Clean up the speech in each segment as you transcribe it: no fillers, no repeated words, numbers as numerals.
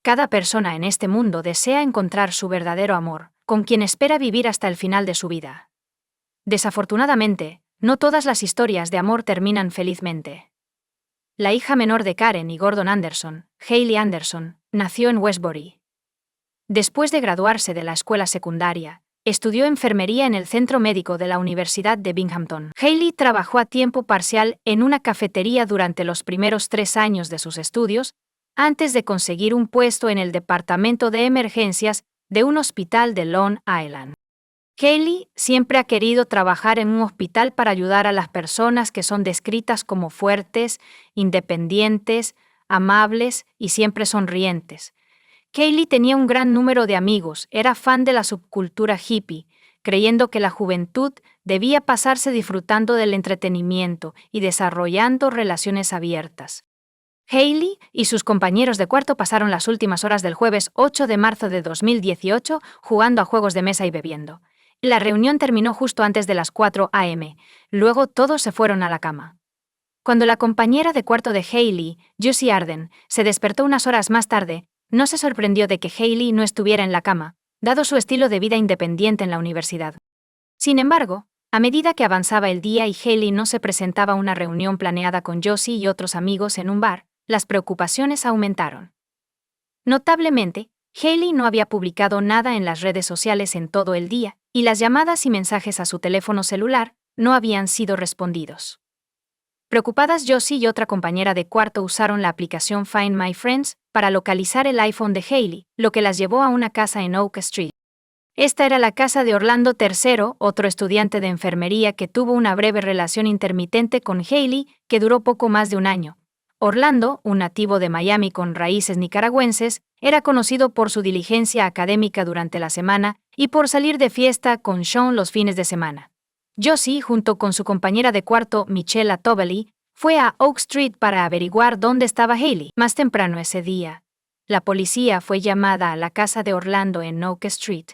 Cada persona en este mundo desea encontrar su verdadero amor, con quien espera vivir hasta el final de su vida. Desafortunadamente, no todas las historias de amor terminan felizmente. La hija menor de Karen y Gordon Anderson, Hayley Anderson, nació en Westbury. Después de graduarse de la escuela secundaria, estudió enfermería en el centro médico de la Universidad de Binghamton. Hayley trabajó a tiempo parcial en una cafetería durante los primeros 3 años de sus estudios, antes de conseguir un puesto en el departamento de emergencias de un hospital de Long Island. Hayley siempre ha querido trabajar en un hospital para ayudar a las personas que son descritas como fuertes, independientes, amables y siempre sonrientes. Hayley tenía un gran número de amigos, era fan de la subcultura hippie, creyendo que la juventud debía pasarse disfrutando del entretenimiento y desarrollando relaciones abiertas. Hayley y sus compañeros de cuarto pasaron las últimas horas del jueves 8 de marzo de 2018 jugando a juegos de mesa y bebiendo. La reunión terminó justo antes de las 4 a.m., luego todos se fueron a la cama. Cuando la compañera de cuarto de Hayley, Josie Arden, se despertó unas horas más tarde, no se sorprendió de que Hayley no estuviera en la cama, dado su estilo de vida independiente en la universidad. Sin embargo, a medida que avanzaba el día y Hayley no se presentaba a una reunión planeada con Josie y otros amigos en un bar, las preocupaciones aumentaron. Notablemente, Hayley no había publicado nada en las redes sociales en todo el día, y las llamadas y mensajes a su teléfono celular no habían sido respondidos. Preocupadas, Josie y otra compañera de cuarto usaron la aplicación Find My Friends para localizar el iPhone de Hayley, lo que las llevó a una casa en Oak Street. Esta era la casa de Orlando III, otro estudiante de enfermería que tuvo una breve relación intermitente con Hayley que duró poco más de un año. Orlando, un nativo de Miami con raíces nicaragüenses, era conocido por su diligencia académica durante la semana y por salir de fiesta con Sean los fines de semana. Josie, junto con su compañera de cuarto, Michelle Tovely, fue a Oak Street para averiguar dónde estaba Hayley. Más temprano ese día, la policía fue llamada a la casa de Orlando en Oak Street,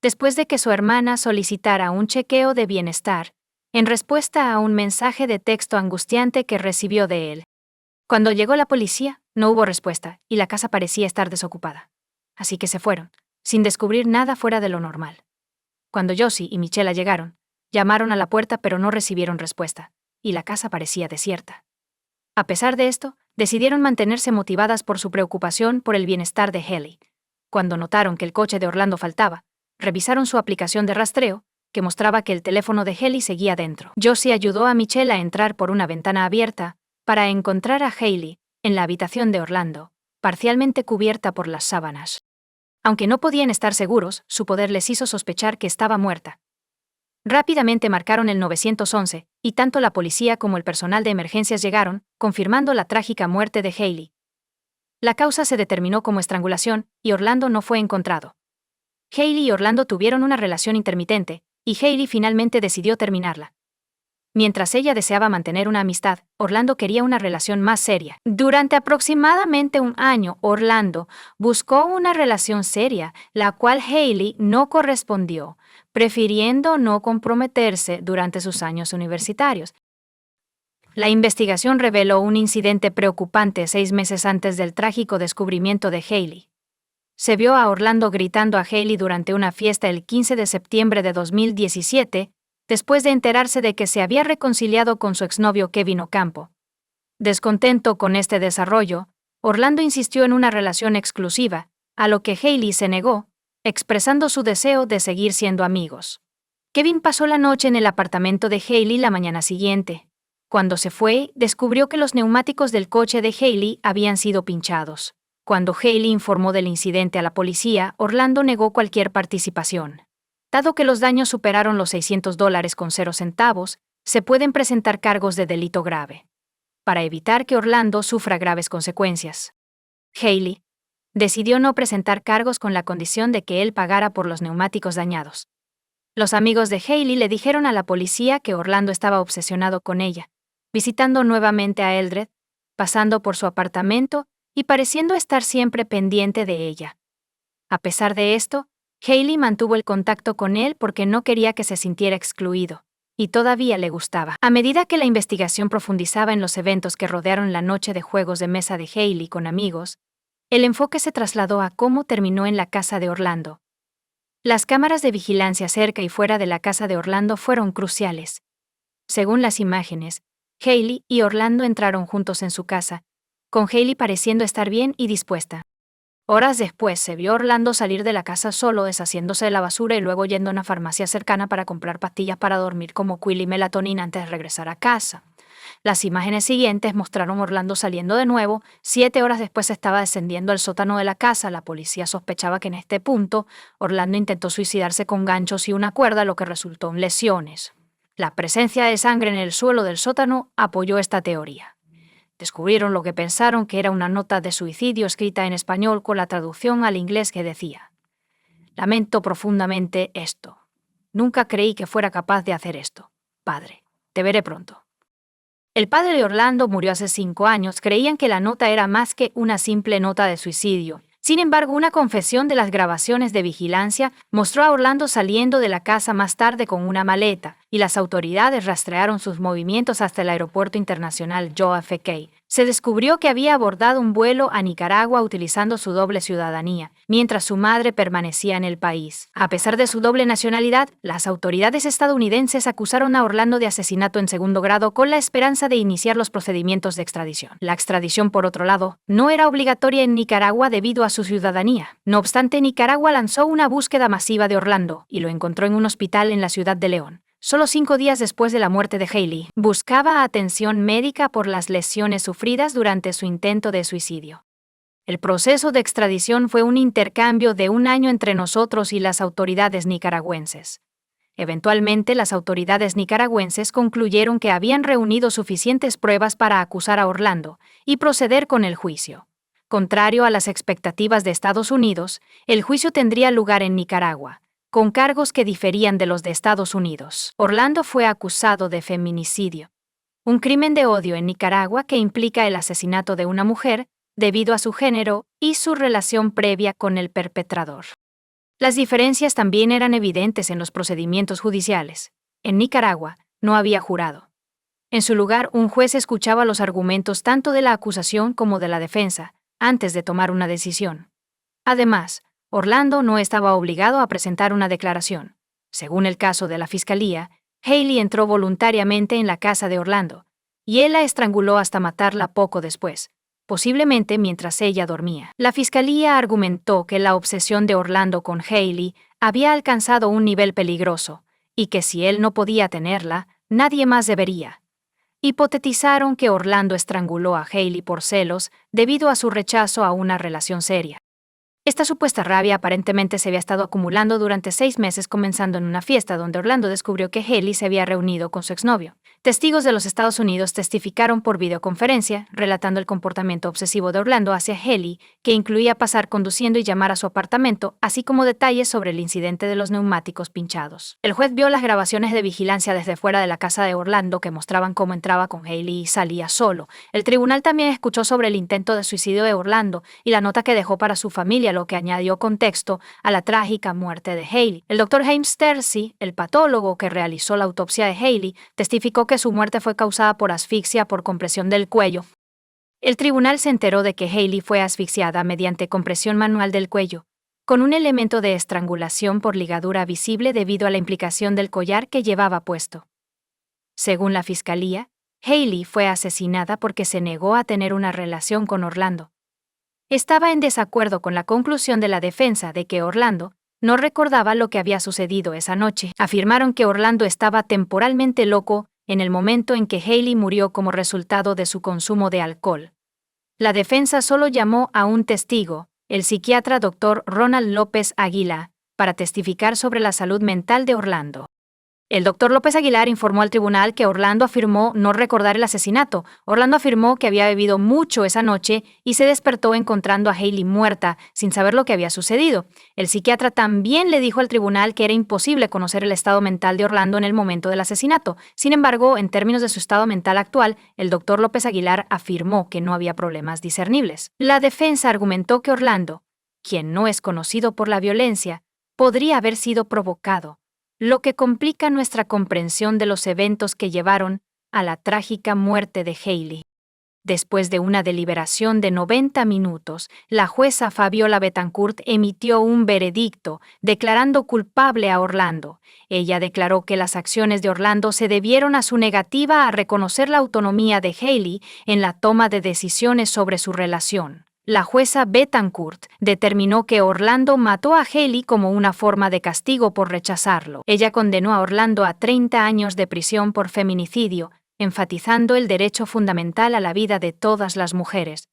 después de que su hermana solicitara un chequeo de bienestar, en respuesta a un mensaje de texto angustiante que recibió de él. Cuando llegó la policía, no hubo respuesta, y la casa parecía estar desocupada. Así que se fueron, sin descubrir nada fuera de lo normal. Cuando Josie y Michelle llegaron, llamaron a la puerta pero no recibieron respuesta, y la casa parecía desierta. A pesar de esto, decidieron mantenerse motivadas por su preocupación por el bienestar de Hayley. Cuando notaron que el coche de Orlando faltaba, revisaron su aplicación de rastreo, que mostraba que el teléfono de Hayley seguía dentro. Josie ayudó a Michelle a entrar por una ventana abierta para encontrar a Hayley en la habitación de Orlando, parcialmente cubierta por las sábanas. Aunque no podían estar seguros, su poder les hizo sospechar que estaba muerta. Rápidamente marcaron el 911, y tanto la policía como el personal de emergencias llegaron, confirmando la trágica muerte de Hayley. La causa se determinó como estrangulación, y Orlando no fue encontrado. Hayley y Orlando tuvieron una relación intermitente, y Hayley finalmente decidió terminarla. Mientras ella deseaba mantener una amistad, Orlando quería una relación más seria. Durante aproximadamente un año, Orlando buscó una relación seria, la cual Hayley no correspondió, prefiriendo no comprometerse durante sus años universitarios. La investigación reveló un incidente preocupante 6 meses antes del trágico descubrimiento de Hayley. Se vio a Orlando gritando a Hayley durante una fiesta el 15 de septiembre de 2017, después de enterarse de que se había reconciliado con su exnovio Kevin Ocampo. Descontento con este desarrollo, Orlando insistió en una relación exclusiva, a lo que Hayley se negó, expresando su deseo de seguir siendo amigos. Kevin pasó la noche en el apartamento de Hayley la mañana siguiente. Cuando se fue, descubrió que los neumáticos del coche de Hayley habían sido pinchados. Cuando Hayley informó del incidente a la policía, Orlando negó cualquier participación. Dado que los daños superaron los $600.00, se pueden presentar cargos de delito grave. Para evitar que Orlando sufra graves consecuencias, Hayley decidió no presentar cargos con la condición de que él pagara por los neumáticos dañados. Los amigos de Hayley le dijeron a la policía que Orlando estaba obsesionado con ella, visitando nuevamente a Eldred, pasando por su apartamento y pareciendo estar siempre pendiente de ella. A pesar de esto, Hayley mantuvo el contacto con él porque no quería que se sintiera excluido, y todavía le gustaba. A medida que la investigación profundizaba en los eventos que rodearon la noche de juegos de mesa de Hayley con amigos, El enfoque se trasladó a cómo terminó en la casa de Orlando. Las cámaras de vigilancia cerca y fuera de la casa de Orlando fueron cruciales. Según las imágenes, Hailey y Orlando entraron juntos en su casa, con Hailey pareciendo estar bien y dispuesta. Horas después se vio a Orlando salir de la casa solo, deshaciéndose de la basura y luego yendo a una farmacia cercana para comprar pastillas para dormir como Quil y melatonina antes de regresar a casa. Las imágenes siguientes mostraron a Orlando saliendo de nuevo. 7 horas después estaba descendiendo al sótano de la casa. La policía sospechaba que en este punto Orlando intentó suicidarse con ganchos y una cuerda, lo que resultó en lesiones. La presencia de sangre en el suelo del sótano apoyó esta teoría. Descubrieron lo que pensaron que era una nota de suicidio escrita en español con la traducción al inglés que decía: «Lamento profundamente esto. Nunca creí que fuera capaz de hacer esto. Padre, te veré pronto». El padre de Orlando murió hace 5 años. Creían que la nota era más que una simple nota de suicidio. Sin embargo, una confesión de las grabaciones de vigilancia mostró a Orlando saliendo de la casa más tarde con una maleta, y las autoridades rastrearon sus movimientos hasta el aeropuerto internacional JFK. Se descubrió que había abordado un vuelo a Nicaragua utilizando su doble ciudadanía, mientras su madre permanecía en el país. A pesar de su doble nacionalidad, las autoridades estadounidenses acusaron a Orlando de asesinato en segundo grado con la esperanza de iniciar los procedimientos de extradición. La extradición, por otro lado, no era obligatoria en Nicaragua debido a su ciudadanía. No obstante, Nicaragua lanzó una búsqueda masiva de Orlando y lo encontró en un hospital en la ciudad de León. Solo 5 días después de la muerte de Hailey, buscaba atención médica por las lesiones sufridas durante su intento de suicidio. El proceso de extradición fue un intercambio de 1 año entre nosotros y las autoridades nicaragüenses. Eventualmente, las autoridades nicaragüenses concluyeron que habían reunido suficientes pruebas para acusar a Orlando y proceder con el juicio. Contrario a las expectativas de Estados Unidos, el juicio tendría lugar en Nicaragua, con cargos que diferían de los de Estados Unidos. Orlando fue acusado de feminicidio, un crimen de odio en Nicaragua que implica el asesinato de una mujer debido a su género y su relación previa con el perpetrador. Las diferencias también eran evidentes en los procedimientos judiciales. En Nicaragua no había jurado. En su lugar, un juez escuchaba los argumentos tanto de la acusación como de la defensa antes de tomar una decisión. Además, Orlando no estaba obligado a presentar una declaración. Según el caso de la fiscalía, Hailey entró voluntariamente en la casa de Orlando, y él la estranguló hasta matarla poco después, posiblemente mientras ella dormía. La fiscalía argumentó que la obsesión de Orlando con Hailey había alcanzado un nivel peligroso, y que si él no podía tenerla, nadie más debería. Hipotetizaron que Orlando estranguló a Hailey por celos debido a su rechazo a una relación seria. Esta supuesta rabia aparentemente se había estado acumulando durante 6 meses, comenzando en una fiesta donde Orlando descubrió que Hailey se había reunido con su exnovio. Testigos de los Estados Unidos testificaron por videoconferencia, relatando el comportamiento obsesivo de Orlando hacia Hailey, que incluía pasar conduciendo y llamar a su apartamento, así como detalles sobre el incidente de los neumáticos pinchados. El juez vio las grabaciones de vigilancia desde fuera de la casa de Orlando que mostraban cómo entraba con Hailey y salía solo. El tribunal también escuchó sobre el intento de suicidio de Orlando y la nota que dejó para su familia, lo que añadió contexto a la trágica muerte de Hailey. El Dr. James Tercy, el patólogo que realizó la autopsia de Hailey, testificó que su muerte fue causada por asfixia por compresión del cuello. El tribunal se enteró de que Hailey fue asfixiada mediante compresión manual del cuello, con un elemento de estrangulación por ligadura visible debido a la implicación del collar que llevaba puesto. Según la fiscalía, Hailey fue asesinada porque se negó a tener una relación con Orlando. Estaba en desacuerdo con la conclusión de la defensa de que Orlando no recordaba lo que había sucedido esa noche. Afirmaron que Orlando estaba temporalmente loco en el momento en que Hailey murió como resultado de su consumo de alcohol. La defensa solo llamó a un testigo, el psiquiatra Dr. Ronald López Aguilar, para testificar sobre la salud mental de Orlando. El Dr. López Aguilar informó al tribunal que Orlando afirmó no recordar el asesinato. Orlando afirmó que había bebido mucho esa noche y se despertó encontrando a Hailey muerta, sin saber lo que había sucedido. El psiquiatra también le dijo al tribunal que era imposible conocer el estado mental de Orlando en el momento del asesinato. Sin embargo, en términos de su estado mental actual, el Dr. López Aguilar afirmó que no había problemas discernibles. La defensa argumentó que Orlando, quien no es conocido por la violencia, podría haber sido provocado, lo que complica nuestra comprensión de los eventos que llevaron a la trágica muerte de Hailey. Después de una deliberación de 90 minutos, la jueza Fabiola Betancourt emitió un veredicto declarando culpable a Orlando. Ella declaró que las acciones de Orlando se debieron a su negativa a reconocer la autonomía de Hailey en la toma de decisiones sobre su relación. La jueza Betancourt determinó que Orlando mató a Hailey como una forma de castigo por rechazarlo. Ella condenó a Orlando a 30 años de prisión por feminicidio, enfatizando el derecho fundamental a la vida de todas las mujeres.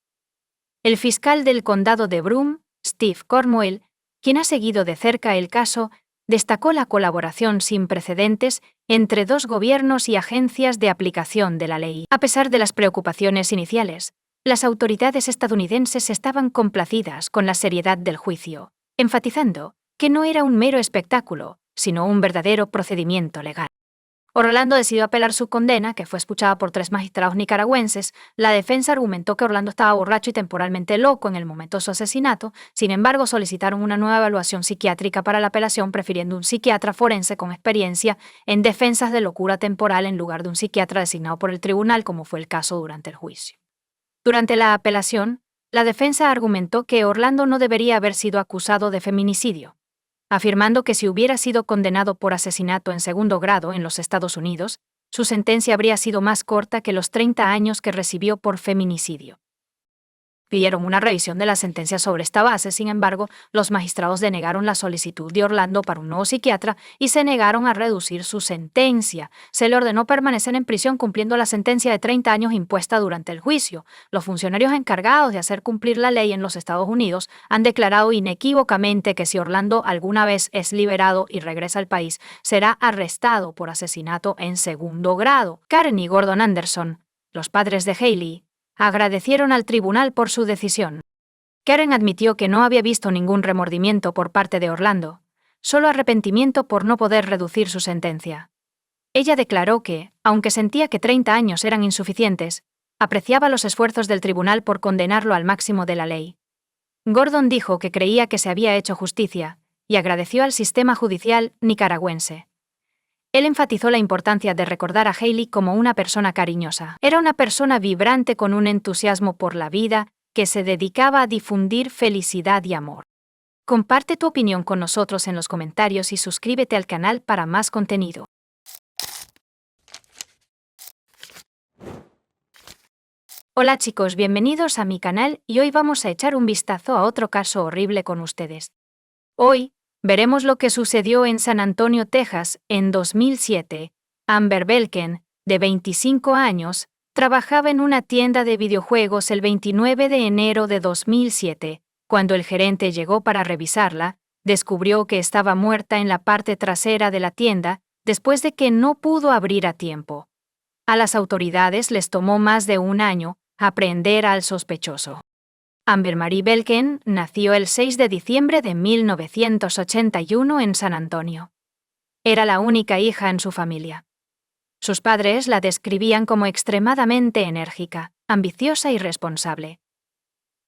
El fiscal del condado de Broome, Steve Cornwell, quien ha seguido de cerca el caso, destacó la colaboración sin precedentes entre dos gobiernos y agencias de aplicación de la ley. A pesar de las preocupaciones iniciales, las autoridades estadounidenses estaban complacidas con la seriedad del juicio, enfatizando que no era un mero espectáculo, sino un verdadero procedimiento legal. Orlando decidió apelar su condena, que fue escuchada por 3 magistrados nicaragüenses. La defensa argumentó que Orlando estaba borracho y temporalmente loco en el momento de su asesinato. Sin embargo, solicitaron una nueva evaluación psiquiátrica para la apelación, prefiriendo un psiquiatra forense con experiencia en defensas de locura temporal en lugar de un psiquiatra designado por el tribunal, como fue el caso durante el juicio. Durante la apelación, la defensa argumentó que Orlando no debería haber sido acusado de feminicidio, afirmando que si hubiera sido condenado por asesinato en segundo grado en los Estados Unidos, su sentencia habría sido más corta que los 30 años que recibió por feminicidio. Pidieron una revisión de la sentencia sobre esta base. Sin embargo, los magistrados denegaron la solicitud de Orlando para un nuevo psiquiatra y se negaron a reducir su sentencia. Se le ordenó permanecer en prisión cumpliendo la sentencia de 30 años impuesta durante el juicio. Los funcionarios encargados de hacer cumplir la ley en los Estados Unidos han declarado inequívocamente que si Orlando alguna vez es liberado y regresa al país, será arrestado por asesinato en segundo grado. Karen y Gordon Anderson, los padres de Hailey, agradecieron al tribunal por su decisión. Karen admitió que no había visto ningún remordimiento por parte de Orlando, solo arrepentimiento por no poder reducir su sentencia. Ella declaró que, aunque sentía que 30 años eran insuficientes, apreciaba los esfuerzos del tribunal por condenarlo al máximo de la ley. Gordon dijo que creía que se había hecho justicia y agradeció al sistema judicial nicaragüense. Él enfatizó la importancia de recordar a Hailey como una persona cariñosa. Era una persona vibrante con un entusiasmo por la vida que se dedicaba a difundir felicidad y amor. Comparte tu opinión con nosotros en los comentarios y suscríbete al canal para más contenido. Hola chicos, bienvenidos a mi canal y hoy vamos a echar un vistazo a otro caso horrible con ustedes. Hoy veremos lo que sucedió en San Antonio, Texas, en 2007. Amber Belken, de 25 años, trabajaba en una tienda de videojuegos el 29 de enero de 2007. Cuando el gerente llegó para revisarla, descubrió que estaba muerta en la parte trasera de la tienda después de que no pudo abrir a tiempo. A las autoridades les tomó más de un año aprehender al sospechoso. Amber Marie Belken nació el 6 de diciembre de 1981 en San Antonio. Era la única hija en su familia. Sus padres la describían como extremadamente enérgica, ambiciosa y responsable.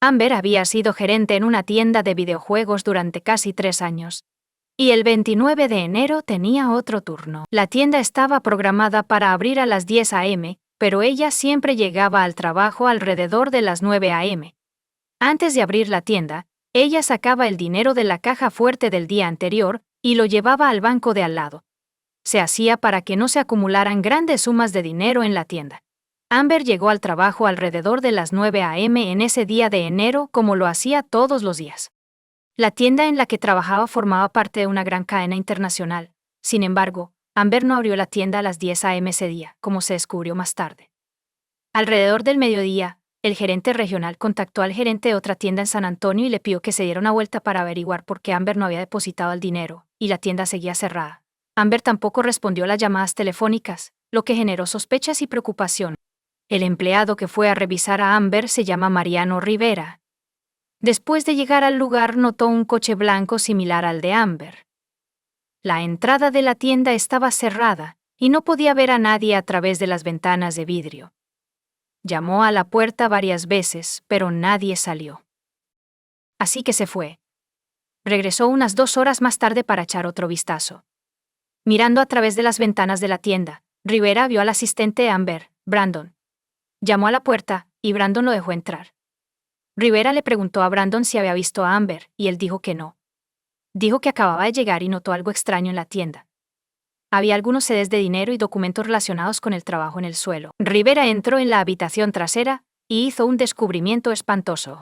Amber había sido gerente en una tienda de videojuegos durante casi 3 años. Y el 29 de enero tenía otro turno. La tienda estaba programada para abrir a las 10 a.m., pero ella siempre llegaba al trabajo alrededor de las 9 a.m. Antes de abrir la tienda, ella sacaba el dinero de la caja fuerte del día anterior y lo llevaba al banco de al lado. Se hacía para que no se acumularan grandes sumas de dinero en la tienda. Amber llegó al trabajo alrededor de las 9 a.m. en ese día de enero, como lo hacía todos los días. La tienda en la que trabajaba formaba parte de una gran cadena internacional. Sin embargo, Amber no abrió la tienda a las 10 a.m. ese día, como se descubrió más tarde. Alrededor del mediodía, el gerente regional contactó al gerente de otra tienda en San Antonio y le pidió que se diera una vuelta para averiguar por qué Amber no había depositado el dinero, y la tienda seguía cerrada. Amber tampoco respondió a las llamadas telefónicas, lo que generó sospechas y preocupación. El empleado que fue a revisar a Amber se llama Mariano Rivera. Después de llegar al lugar, notó un coche blanco similar al de Amber. La entrada de la tienda estaba cerrada y no podía ver a nadie a través de las ventanas de vidrio. Llamó a la puerta varias veces, pero nadie salió. Así que se fue. Regresó unas 2 horas más tarde para echar otro vistazo. Mirando a través de las ventanas de la tienda, Rivera vio al asistente Amber, Brandon. Llamó a la puerta, y Brandon lo dejó entrar. Rivera le preguntó a Brandon si había visto a Amber, y él dijo que no. Dijo que acababa de llegar y notó algo extraño en la tienda. Había algunos CDs de dinero y documentos relacionados con el trabajo en el suelo. Rivera entró en la habitación trasera y hizo un descubrimiento espantoso.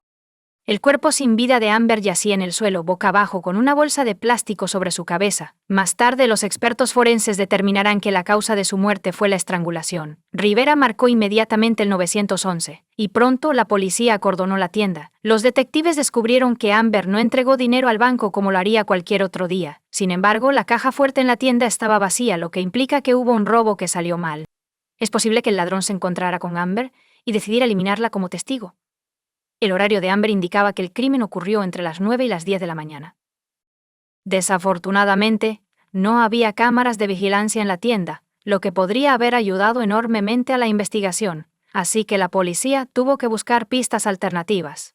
El cuerpo sin vida de Amber yacía en el suelo boca abajo con una bolsa de plástico sobre su cabeza. Más tarde los expertos forenses determinarán que la causa de su muerte fue la estrangulación. Rivera marcó inmediatamente el 911, y pronto la policía acordonó la tienda. Los detectives descubrieron que Amber no entregó dinero al banco como lo haría cualquier otro día. Sin embargo, la caja fuerte en la tienda estaba vacía, lo que implica que hubo un robo que salió mal. Es posible que el ladrón se encontrara con Amber y decidiera eliminarla como testigo. El horario de Amber indicaba que el crimen ocurrió entre las 9 y las 10 de la mañana. Desafortunadamente, no había cámaras de vigilancia en la tienda, lo que podría haber ayudado enormemente a la investigación, así que la policía tuvo que buscar pistas alternativas.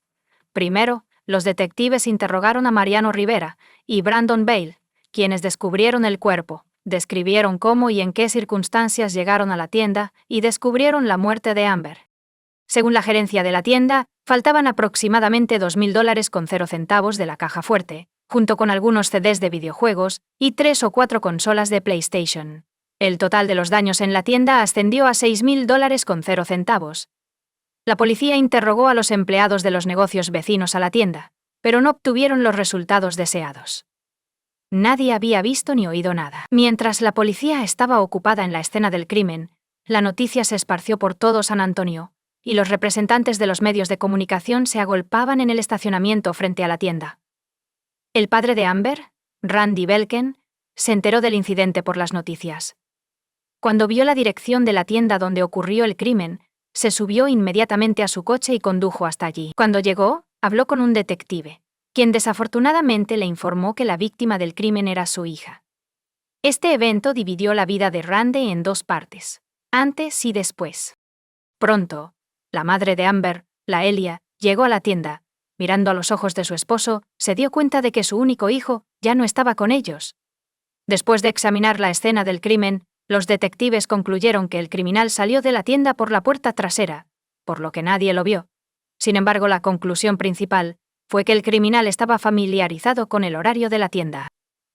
Primero, los detectives interrogaron a Mariano Rivera y Brandon Bale, quienes descubrieron el cuerpo, describieron cómo y en qué circunstancias llegaron a la tienda y descubrieron la muerte de Amber. Según la gerencia de la tienda, faltaban aproximadamente $2,000 con 0 centavos de la caja fuerte, junto con algunos CDs de videojuegos y 3 o 4 consolas de PlayStation. El total de los daños en la tienda ascendió a $6,000 con 0 centavos. La policía interrogó a los empleados de los negocios vecinos a la tienda, pero no obtuvieron los resultados deseados. Nadie había visto ni oído nada. Mientras la policía estaba ocupada en la escena del crimen, la noticia se esparció por todo San Antonio, y los representantes de los medios de comunicación se agolpaban en el estacionamiento frente a la tienda. El padre de Amber, Randy Belken, se enteró del incidente por las noticias. Cuando vio la dirección de la tienda donde ocurrió el crimen, se subió inmediatamente a su coche y condujo hasta allí. Cuando llegó, habló con un detective, quien desafortunadamente le informó que la víctima del crimen era su hija. Este evento dividió la vida de Randy en 2 partes, antes y después. Pronto, la madre de Amber, la Elia, llegó a la tienda. Mirando a los ojos de su esposo, se dio cuenta de que su único hijo ya no estaba con ellos. Después de examinar la escena del crimen, los detectives concluyeron que el criminal salió de la tienda por la puerta trasera, por lo que nadie lo vio. Sin embargo, la conclusión principal fue que el criminal estaba familiarizado con el horario de la tienda.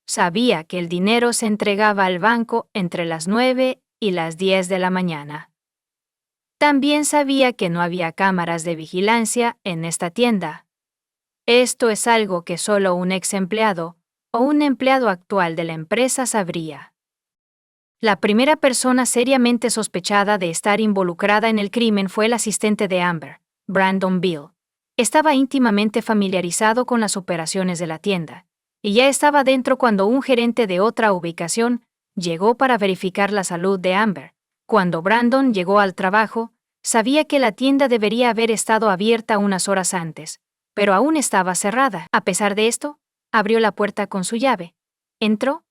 Sabía que el dinero se entregaba al banco entre las 9 y las 10 de la mañana. También sabía que no había cámaras de vigilancia en esta tienda. Esto es algo que solo un ex empleado o un empleado actual de la empresa sabría. La primera persona seriamente sospechada de estar involucrada en el crimen fue el asistente de Amber, Brandon Bale. Estaba íntimamente familiarizado con las operaciones de la tienda, y ya estaba dentro cuando un gerente de otra ubicación llegó para verificar la salud de Amber. Cuando Brandon llegó al trabajo, sabía que la tienda debería haber estado abierta unas horas antes, pero aún estaba cerrada. A pesar de esto, abrió la puerta con su llave, entró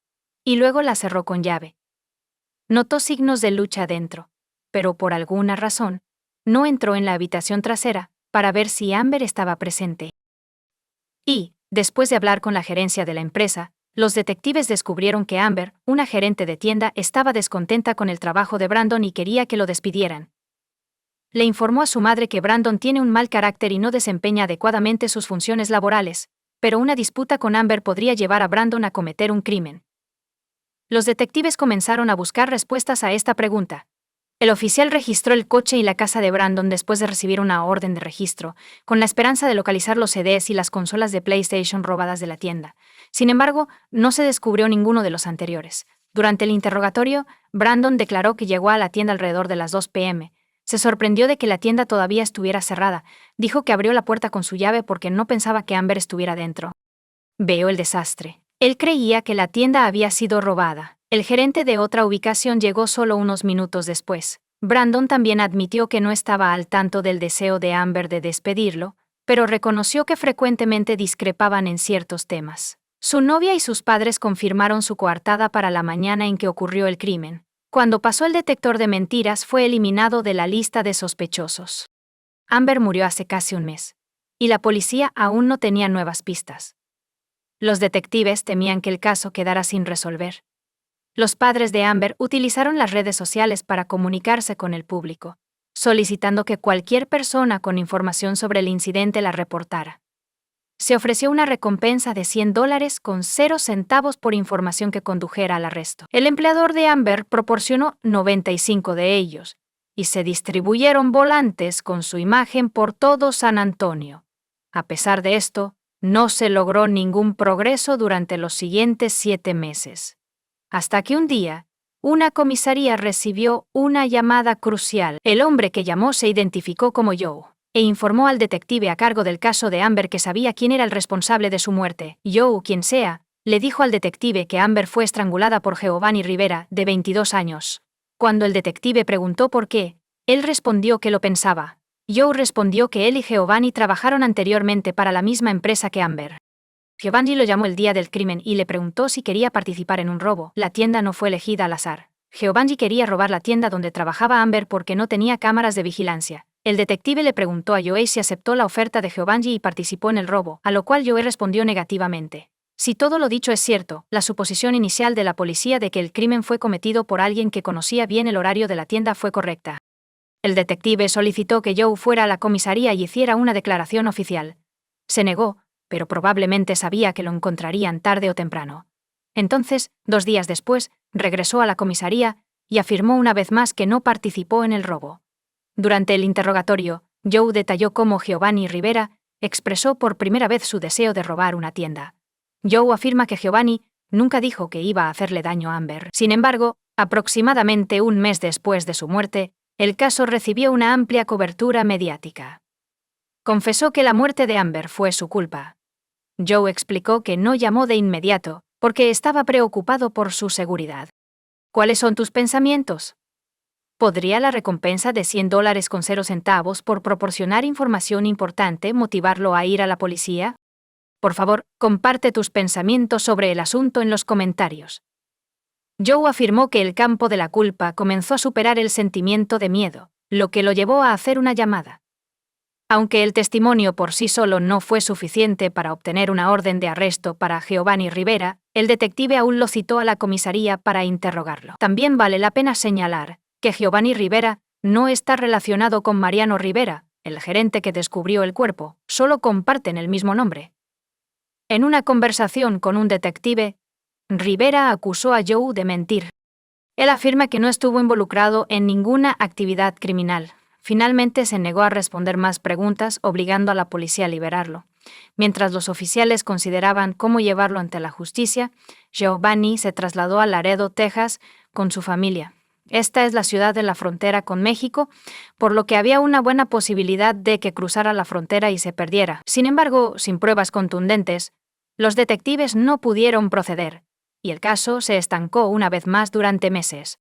y luego la cerró con llave. Notó signos de lucha dentro, pero por alguna razón, no entró en la habitación trasera para ver si Amber estaba presente. Y, después de hablar con la gerencia de la empresa, los detectives descubrieron que Amber, una gerente de tienda, estaba descontenta con el trabajo de Brandon y quería que lo despidieran. Le informó a su madre que Brandon tiene un mal carácter y no desempeña adecuadamente sus funciones laborales, pero una disputa con Amber podría llevar a Brandon a cometer un crimen. Los detectives comenzaron a buscar respuestas a esta pregunta. El oficial registró el coche y la casa de Brandon después de recibir una orden de registro, con la esperanza de localizar los CDs y las consolas de PlayStation robadas de la tienda. Sin embargo, no se descubrió ninguno de los anteriores. Durante el interrogatorio, Brandon declaró que llegó a la tienda alrededor de las 2 p.m. Se sorprendió de que la tienda todavía estuviera cerrada. Dijo que abrió la puerta con su llave porque no pensaba que Amber estuviera dentro. Veo el desastre. Él creía que la tienda había sido robada. El gerente de otra ubicación llegó solo unos minutos después. Brandon también admitió que no estaba al tanto del deseo de Amber de despedirlo, pero reconoció que frecuentemente discrepaban en ciertos temas. Su novia y sus padres confirmaron su coartada para la mañana en que ocurrió el crimen. Cuando pasó el detector de mentiras, fue eliminado de la lista de sospechosos. Amber murió hace casi un mes, y la policía aún no tenía nuevas pistas. Los detectives temían que el caso quedara sin resolver. Los padres de Amber utilizaron las redes sociales para comunicarse con el público. solicitando que cualquier persona con información sobre el incidente la reportara. Se ofreció una recompensa de $100 con 0 centavos por información que condujera al arresto. El empleador de Amber proporcionó 95 de ellos, y se distribuyeron volantes con su imagen por todo San Antonio. A pesar de esto, no se logró ningún progreso durante los siguientes 7 meses. Hasta que un día, una comisaría recibió una llamada crucial. El hombre que llamó se identificó como Joe e informó al detective a cargo del caso de Amber que sabía quién era el responsable de su muerte. Joe, quien sea, le dijo al detective que Amber fue estrangulada por Giovanni Rivera, de 22 años. Cuando el detective preguntó por qué, él respondió que lo pensaba. Joe respondió que él y Giovanni trabajaron anteriormente para la misma empresa que Amber. Giovanni lo llamó el día del crimen y le preguntó si quería participar en un robo. La tienda no fue elegida al azar. Giovanni quería robar la tienda donde trabajaba Amber porque no tenía cámaras de vigilancia. El detective le preguntó a Joe si aceptó la oferta de Giovanni y participó en el robo, a lo cual Joe respondió negativamente. Si todo lo dicho es cierto, la suposición inicial de la policía de que el crimen fue cometido por alguien que conocía bien el horario de la tienda fue correcta. El detective solicitó que Joe fuera a la comisaría y hiciera una declaración oficial. Se negó, pero probablemente sabía que lo encontrarían tarde o temprano. Entonces, 2 días después, regresó a la comisaría y afirmó una vez más que no participó en el robo. Durante el interrogatorio, Joe detalló cómo Giovanni Rivera expresó por primera vez su deseo de robar una tienda. Joe afirma que Giovanni nunca dijo que iba a hacerle daño a Amber. Sin embargo, aproximadamente un mes después de su muerte, el caso recibió una amplia cobertura mediática. Confesó que la muerte de Amber fue su culpa. Joe explicó que no llamó de inmediato porque estaba preocupado por su seguridad. ¿Cuáles son tus pensamientos? ¿Podría la recompensa de $100 con 0 centavos por proporcionar información importante motivarlo a ir a la policía? Por favor, comparte tus pensamientos sobre el asunto en los comentarios. Joe afirmó que el campo de la culpa comenzó a superar el sentimiento de miedo, lo que lo llevó a hacer una llamada. Aunque el testimonio por sí solo no fue suficiente para obtener una orden de arresto para Giovanni Rivera, el detective aún lo citó a la comisaría para interrogarlo. También vale la pena señalar que Giovanni Rivera no está relacionado con Mariano Rivera, el gerente que descubrió el cuerpo, solo comparten el mismo nombre. En una conversación con un detective, Rivera acusó a Joe de mentir. Él afirma que no estuvo involucrado en ninguna actividad criminal. Finalmente se negó a responder más preguntas, obligando a la policía a liberarlo. Mientras los oficiales consideraban cómo llevarlo ante la justicia, Giovanni se trasladó a Laredo, Texas, con su familia. Esta es la ciudad en la frontera con México, por lo que había una buena posibilidad de que cruzara la frontera y se perdiera. Sin embargo, sin pruebas contundentes, los detectives no pudieron proceder, y el caso se estancó una vez más durante meses.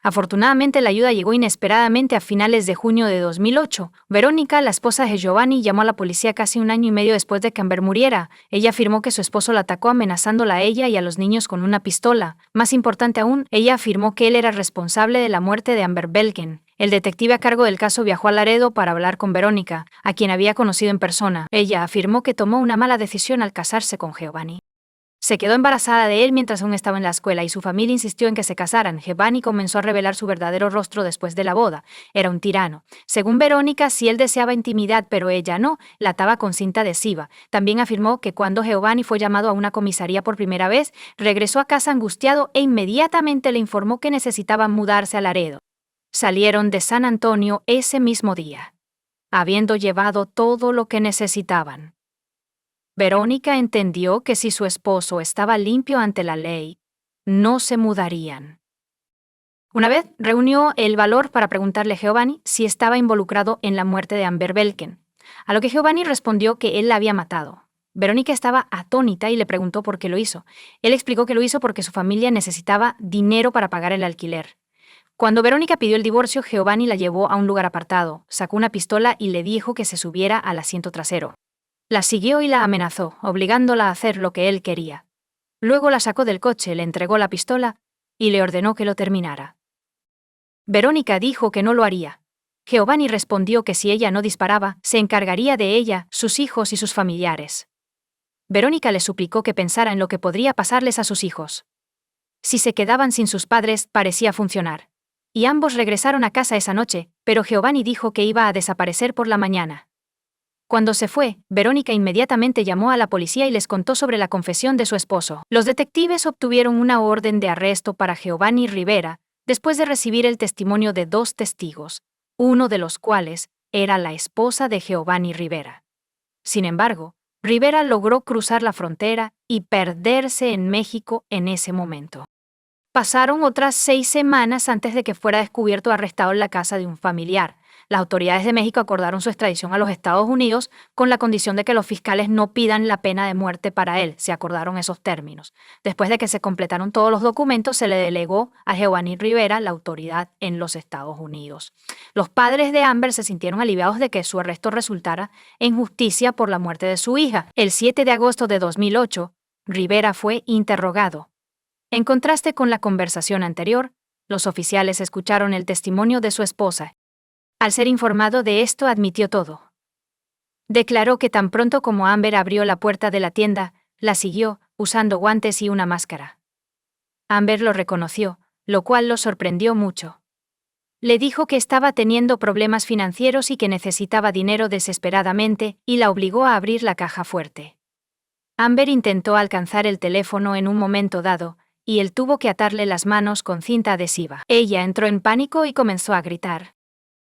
Afortunadamente, la ayuda llegó inesperadamente a finales de junio de 2008. Verónica, la esposa de Giovanni, llamó a la policía casi 1 año y medio después de que Amber muriera. Ella afirmó que su esposo la atacó amenazándola a ella y a los niños con una pistola. Más importante aún, ella afirmó que él era responsable de la muerte de Amber Belkin. El detective a cargo del caso viajó a Laredo para hablar con Verónica, a quien había conocido en persona. Ella afirmó que tomó una mala decisión al casarse con Giovanni. Se quedó embarazada de él mientras aún estaba en la escuela y su familia insistió en que se casaran. Giovanni comenzó a revelar su verdadero rostro después de la boda. Era un tirano. Según Verónica, si él deseaba intimidad pero ella no, la ataba con cinta adhesiva. También afirmó que cuando Giovanni fue llamado a una comisaría por primera vez, regresó a casa angustiado e inmediatamente le informó que necesitaban mudarse a Laredo. Salieron de San Antonio ese mismo día, habiendo llevado todo lo que necesitaban. Verónica entendió que si su esposo estaba limpio ante la ley, no se mudarían. Una vez reunió el valor para preguntarle a Giovanni si estaba involucrado en la muerte de Amber Belkin, a lo que Giovanni respondió que él la había matado. Verónica estaba atónita y le preguntó por qué lo hizo. Él explicó que lo hizo porque su familia necesitaba dinero para pagar el alquiler. Cuando Verónica pidió el divorcio, Giovanni la llevó a un lugar apartado, sacó una pistola y le dijo que se subiera al asiento trasero. La siguió y la amenazó, obligándola a hacer lo que él quería. Luego la sacó del coche, le entregó la pistola y le ordenó que lo terminara. Verónica dijo que no lo haría. Giovanni respondió que si ella no disparaba, se encargaría de ella, sus hijos y sus familiares. Verónica le suplicó que pensara en lo que podría pasarles a sus hijos. Si se quedaban sin sus padres, parecía funcionar. y ambos regresaron a casa esa noche, pero Giovanni dijo que iba a desaparecer por la mañana. Cuando se fue, Verónica inmediatamente llamó a la policía y les contó sobre la confesión de su esposo. Los detectives obtuvieron una orden de arresto para Giovanni Rivera, después de recibir el testimonio de 2 testigos, uno de los cuales era la esposa de Giovanni Rivera. Sin embargo, Rivera logró cruzar la frontera y perderse en México en ese momento. Pasaron otras 6 semanas antes de que fuera descubierto arrestado en la casa de un familiar. Las autoridades de México acordaron su extradición a los Estados Unidos con la condición de que los fiscales no pidan la pena de muerte para él. Se acordaron esos términos. Después de que se completaron todos los documentos, se le delegó a Giovanni Rivera la autoridad en los Estados Unidos. Los padres de Amber se sintieron aliviados de que su arresto resultara en justicia por la muerte de su hija. El 7 de agosto de 2008, Rivera fue interrogado. En contraste con la conversación anterior, los oficiales escucharon el testimonio de su esposa. Al ser informado de esto, admitió todo. Declaró que tan pronto como Amber abrió la puerta de la tienda, la siguió, usando guantes y una máscara. Amber lo reconoció, lo cual lo sorprendió mucho. Le dijo que estaba teniendo problemas financieros y que necesitaba dinero desesperadamente, y la obligó a abrir la caja fuerte. Amber intentó alcanzar el teléfono en un momento dado, y él tuvo que atarle las manos con cinta adhesiva. Ella entró en pánico y comenzó a gritar.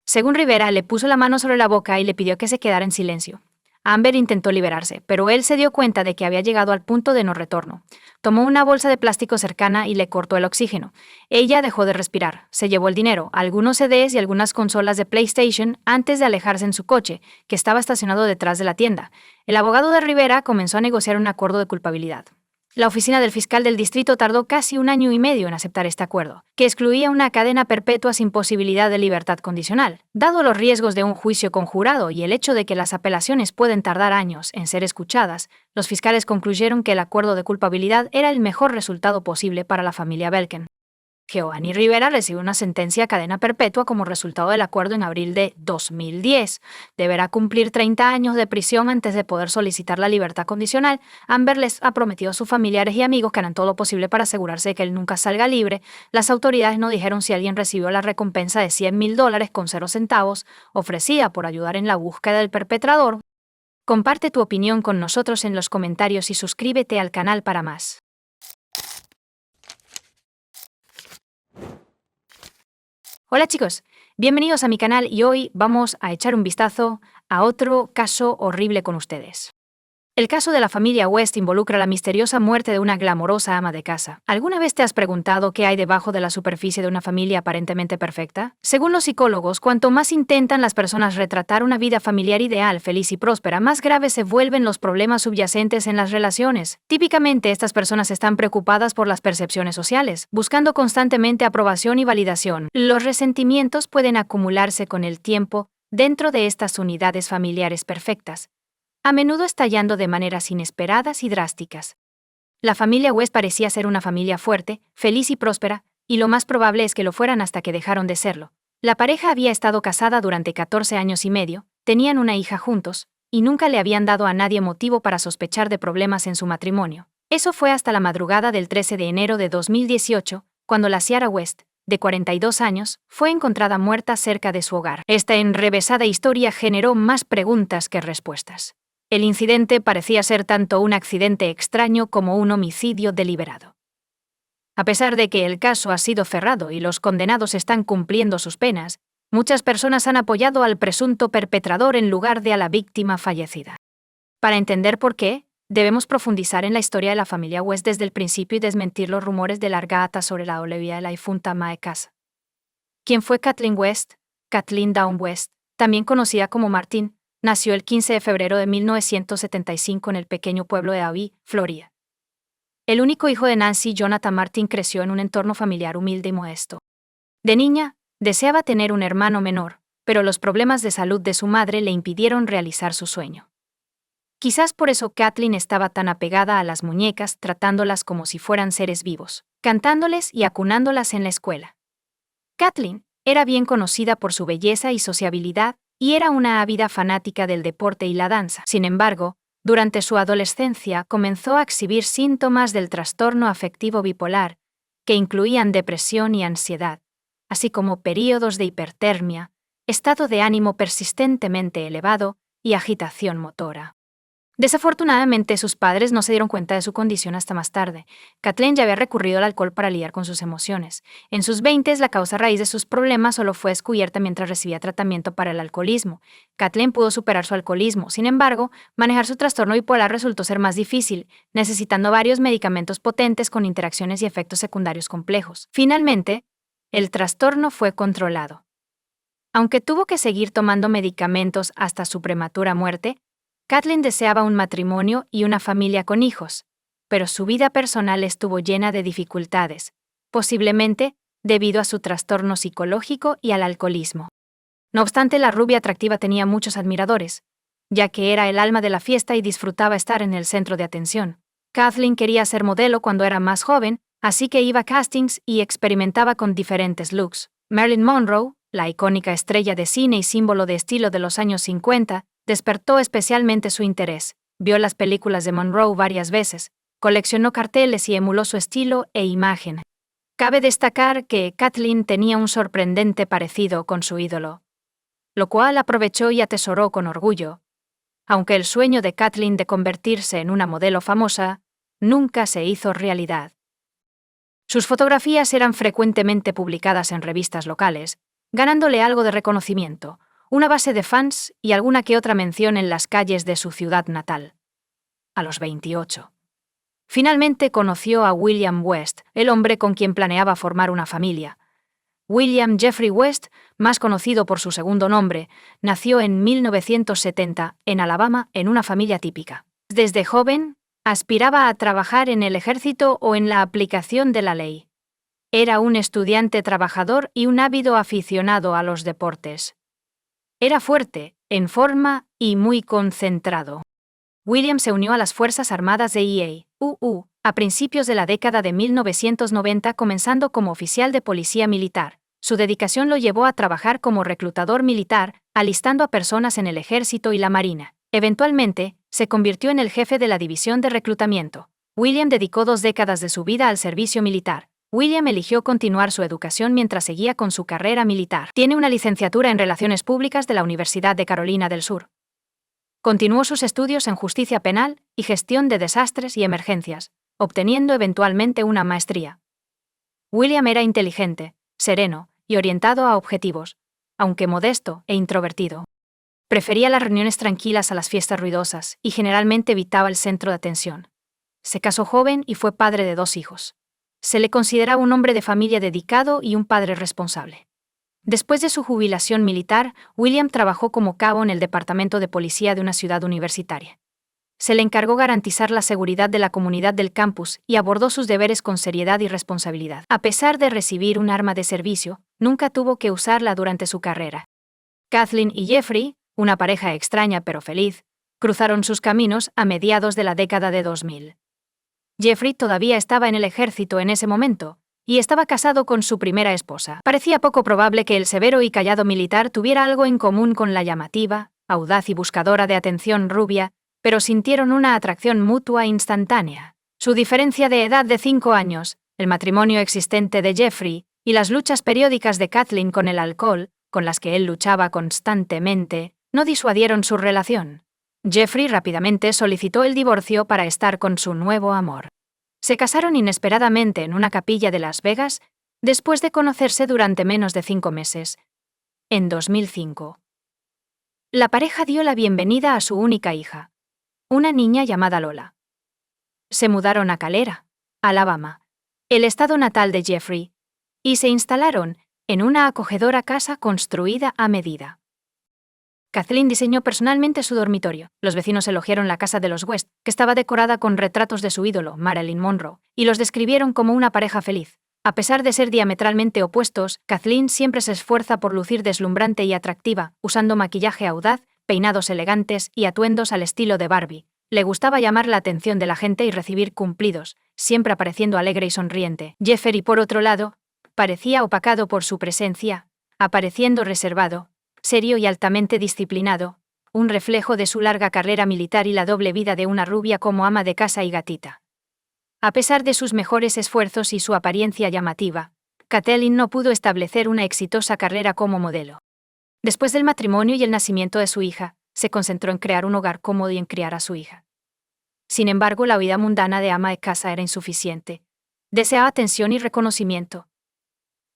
Según Rivera, le puso la mano sobre la boca y le pidió que se quedara en silencio. Amber intentó liberarse, pero él se dio cuenta de que había llegado al punto de no retorno. Tomó una bolsa de plástico cercana y le cortó el oxígeno. Ella dejó de respirar, se llevó el dinero, algunos CDs y algunas consolas de PlayStation antes de alejarse en su coche, que estaba estacionado detrás de la tienda. El abogado de Rivera comenzó a negociar un acuerdo de culpabilidad. La oficina del fiscal del distrito tardó casi 1 año y medio en aceptar este acuerdo, que excluía una cadena perpetua sin posibilidad de libertad condicional. Dado los riesgos de un juicio conjurado y el hecho de que las apelaciones pueden tardar años en ser escuchadas, los fiscales concluyeron que el acuerdo de culpabilidad era el mejor resultado posible para la familia Belken. Giovanni Rivera recibió una sentencia a cadena perpetua como resultado del acuerdo en abril de 2010. Deberá cumplir 30 años de prisión antes de poder solicitar la libertad condicional. Amber les ha prometido a sus familiares y amigos que harán todo lo posible para asegurarse de que él nunca salga libre. Las autoridades no dijeron si alguien recibió la recompensa de $100,000 con 0 centavos ofrecida por ayudar en la búsqueda del perpetrador. Comparte tu opinión con nosotros en los comentarios y suscríbete al canal para más. Hola chicos, bienvenidos a mi canal y hoy vamos a echar un vistazo a otro caso horrible con ustedes. El caso de la familia West involucra la misteriosa muerte de una glamorosa ama de casa. ¿Alguna vez te has preguntado qué hay debajo de la superficie de una familia aparentemente perfecta? Según los psicólogos, cuanto más intentan las personas retratar una vida familiar ideal, feliz y próspera, más graves se vuelven los problemas subyacentes en las relaciones. Típicamente, estas personas están preocupadas por las percepciones sociales, buscando constantemente aprobación y validación. Los resentimientos pueden acumularse con el tiempo dentro de estas unidades familiares perfectas, a menudo estallando de maneras inesperadas y drásticas. La familia West parecía ser una familia fuerte, feliz y próspera, y lo más probable es que lo fueran hasta que dejaron de serlo. La pareja había estado casada durante 14 años y medio, tenían una hija juntos, y nunca le habían dado a nadie motivo para sospechar de problemas en su matrimonio. Eso fue hasta la madrugada del 13 de enero de 2018, cuando la Ciara West, de 42 años, fue encontrada muerta cerca de su hogar. Esta enrevesada historia generó más preguntas que respuestas. El incidente parecía ser tanto un accidente extraño como un homicidio deliberado. A pesar de que el caso ha sido cerrado y los condenados están cumpliendo sus penas, muchas personas han apoyado al presunto perpetrador en lugar de a la víctima fallecida. Para entender por qué, debemos profundizar en la historia de la familia West desde el principio y desmentir los rumores de larga data sobre la doble vida de la difunta ama de casa. ¿Quién fue Kathleen West? Kathleen Dawn West, también conocida como Martin, nació el 15 de febrero de 1975 en el pequeño pueblo de Abbey, Florida. El único hijo de Nancy, Jonathan Martin, creció en un entorno familiar humilde y modesto. De niña, deseaba tener un hermano menor, pero los problemas de salud de su madre le impidieron realizar su sueño. Quizás por eso Kathleen estaba tan apegada a las muñecas, tratándolas como si fueran seres vivos, cantándoles y acunándolas en la escuela. Kathleen era bien conocida por su belleza y sociabilidad, y era una ávida fanática del deporte y la danza. Sin embargo, durante su adolescencia comenzó a exhibir síntomas del trastorno afectivo bipolar, que incluían depresión y ansiedad, así como períodos de hipertermia, estado de ánimo persistentemente elevado y agitación motora. Desafortunadamente, sus padres no se dieron cuenta de su condición hasta más tarde. Kathleen ya había recurrido al alcohol para lidiar con sus emociones. En sus 20, la causa raíz de sus problemas solo fue descubierta mientras recibía tratamiento para el alcoholismo. Kathleen pudo superar su alcoholismo. Sin embargo, manejar su trastorno bipolar resultó ser más difícil, necesitando varios medicamentos potentes con interacciones y efectos secundarios complejos. Finalmente, el trastorno fue controlado. Aunque tuvo que seguir tomando medicamentos hasta su prematura muerte, Kathleen deseaba un matrimonio y una familia con hijos, pero su vida personal estuvo llena de dificultades, posiblemente debido a su trastorno psicológico y al alcoholismo. No obstante, la rubia atractiva tenía muchos admiradores, ya que era el alma de la fiesta y disfrutaba estar en el centro de atención. Kathleen quería ser modelo cuando era más joven, así que iba a castings y experimentaba con diferentes looks. Marilyn Monroe, la icónica estrella de cine y símbolo de estilo de los años 50, despertó especialmente su interés. Vio las películas de Monroe varias veces, coleccionó carteles y emuló su estilo e imagen. Cabe destacar que Kathleen tenía un sorprendente parecido con su ídolo, lo cual aprovechó y atesoró con orgullo. Aunque el sueño de Kathleen de convertirse en una modelo famosa nunca se hizo realidad. Sus fotografías eran frecuentemente publicadas en revistas locales, ganándole algo de reconocimiento, una base de fans y alguna que otra mención en las calles de su ciudad natal. A los 28. Finalmente conoció a William West, el hombre con quien planeaba formar una familia. William Jeffrey West, más conocido por su segundo nombre, nació en 1970 en Alabama en una familia típica. Desde joven, aspiraba a trabajar en el ejército o en la aplicación de la ley. Era un estudiante trabajador y un ávido aficionado a los deportes. Era fuerte, en forma y muy concentrado. William se unió a las Fuerzas Armadas de EA, a principios de la década de 1990, comenzando como oficial de policía militar. Su dedicación lo llevó a trabajar como reclutador militar, alistando a personas en el ejército y la marina. Eventualmente, se convirtió en el jefe de la división de reclutamiento. William dedicó 2 décadas de su vida al servicio militar. William eligió continuar su educación mientras seguía con su carrera militar. Tiene una licenciatura en Relaciones Públicas de la Universidad de Carolina del Sur. Continuó sus estudios en Justicia Penal y Gestión de Desastres y Emergencias, obteniendo eventualmente una maestría. William era inteligente, sereno y orientado a objetivos, aunque modesto e introvertido. Prefería las reuniones tranquilas a las fiestas ruidosas y generalmente evitaba el centro de atención. Se casó joven y fue padre de 2 hijos. Se le consideraba un hombre de familia dedicado y un padre responsable. Después de su jubilación militar, William trabajó como cabo en el departamento de policía de una ciudad universitaria. Se le encargó garantizar la seguridad de la comunidad del campus y abordó sus deberes con seriedad y responsabilidad. A pesar de recibir un arma de servicio, nunca tuvo que usarla durante su carrera. Kathleen y Jeffrey, una pareja extraña pero feliz, cruzaron sus caminos a mediados de la década de 2000. Jeffrey todavía estaba en el ejército en ese momento, y estaba casado con su primera esposa. Parecía poco probable que el severo y callado militar tuviera algo en común con la llamativa, audaz y buscadora de atención rubia, pero sintieron una atracción mutua instantánea. Su diferencia de edad de 5 años, el matrimonio existente de Jeffrey y las luchas periódicas de Kathleen con el alcohol, con las que él luchaba constantemente, no disuadieron su relación. Jeffrey rápidamente solicitó el divorcio para estar con su nuevo amor. Se casaron inesperadamente en una capilla de Las Vegas, después de conocerse durante menos de 5 meses. En 2005. La pareja dio la bienvenida a su única hija, una niña llamada Lola. Se mudaron a Calera, Alabama, el estado natal de Jeffrey, y se instalaron en una acogedora casa construida a medida. Kathleen diseñó personalmente su dormitorio. Los vecinos elogiaron la casa de los West, que estaba decorada con retratos de su ídolo, Marilyn Monroe, y los describieron como una pareja feliz. A pesar de ser diametralmente opuestos, Kathleen siempre se esfuerza por lucir deslumbrante y atractiva, usando maquillaje audaz, peinados elegantes y atuendos al estilo de Barbie. Le gustaba llamar la atención de la gente y recibir cumplidos, siempre apareciendo alegre y sonriente. Jeffrey, por otro lado, parecía opacado por su presencia, apareciendo reservado, serio y altamente disciplinado, un reflejo de su larga carrera militar y la doble vida de una rubia como ama de casa y gatita. A pesar de sus mejores esfuerzos y su apariencia llamativa, Kathleen no pudo establecer una exitosa carrera como modelo. Después del matrimonio y el nacimiento de su hija, se concentró en crear un hogar cómodo y en criar a su hija. Sin embargo, la vida mundana de ama de casa era insuficiente. Deseaba atención y reconocimiento.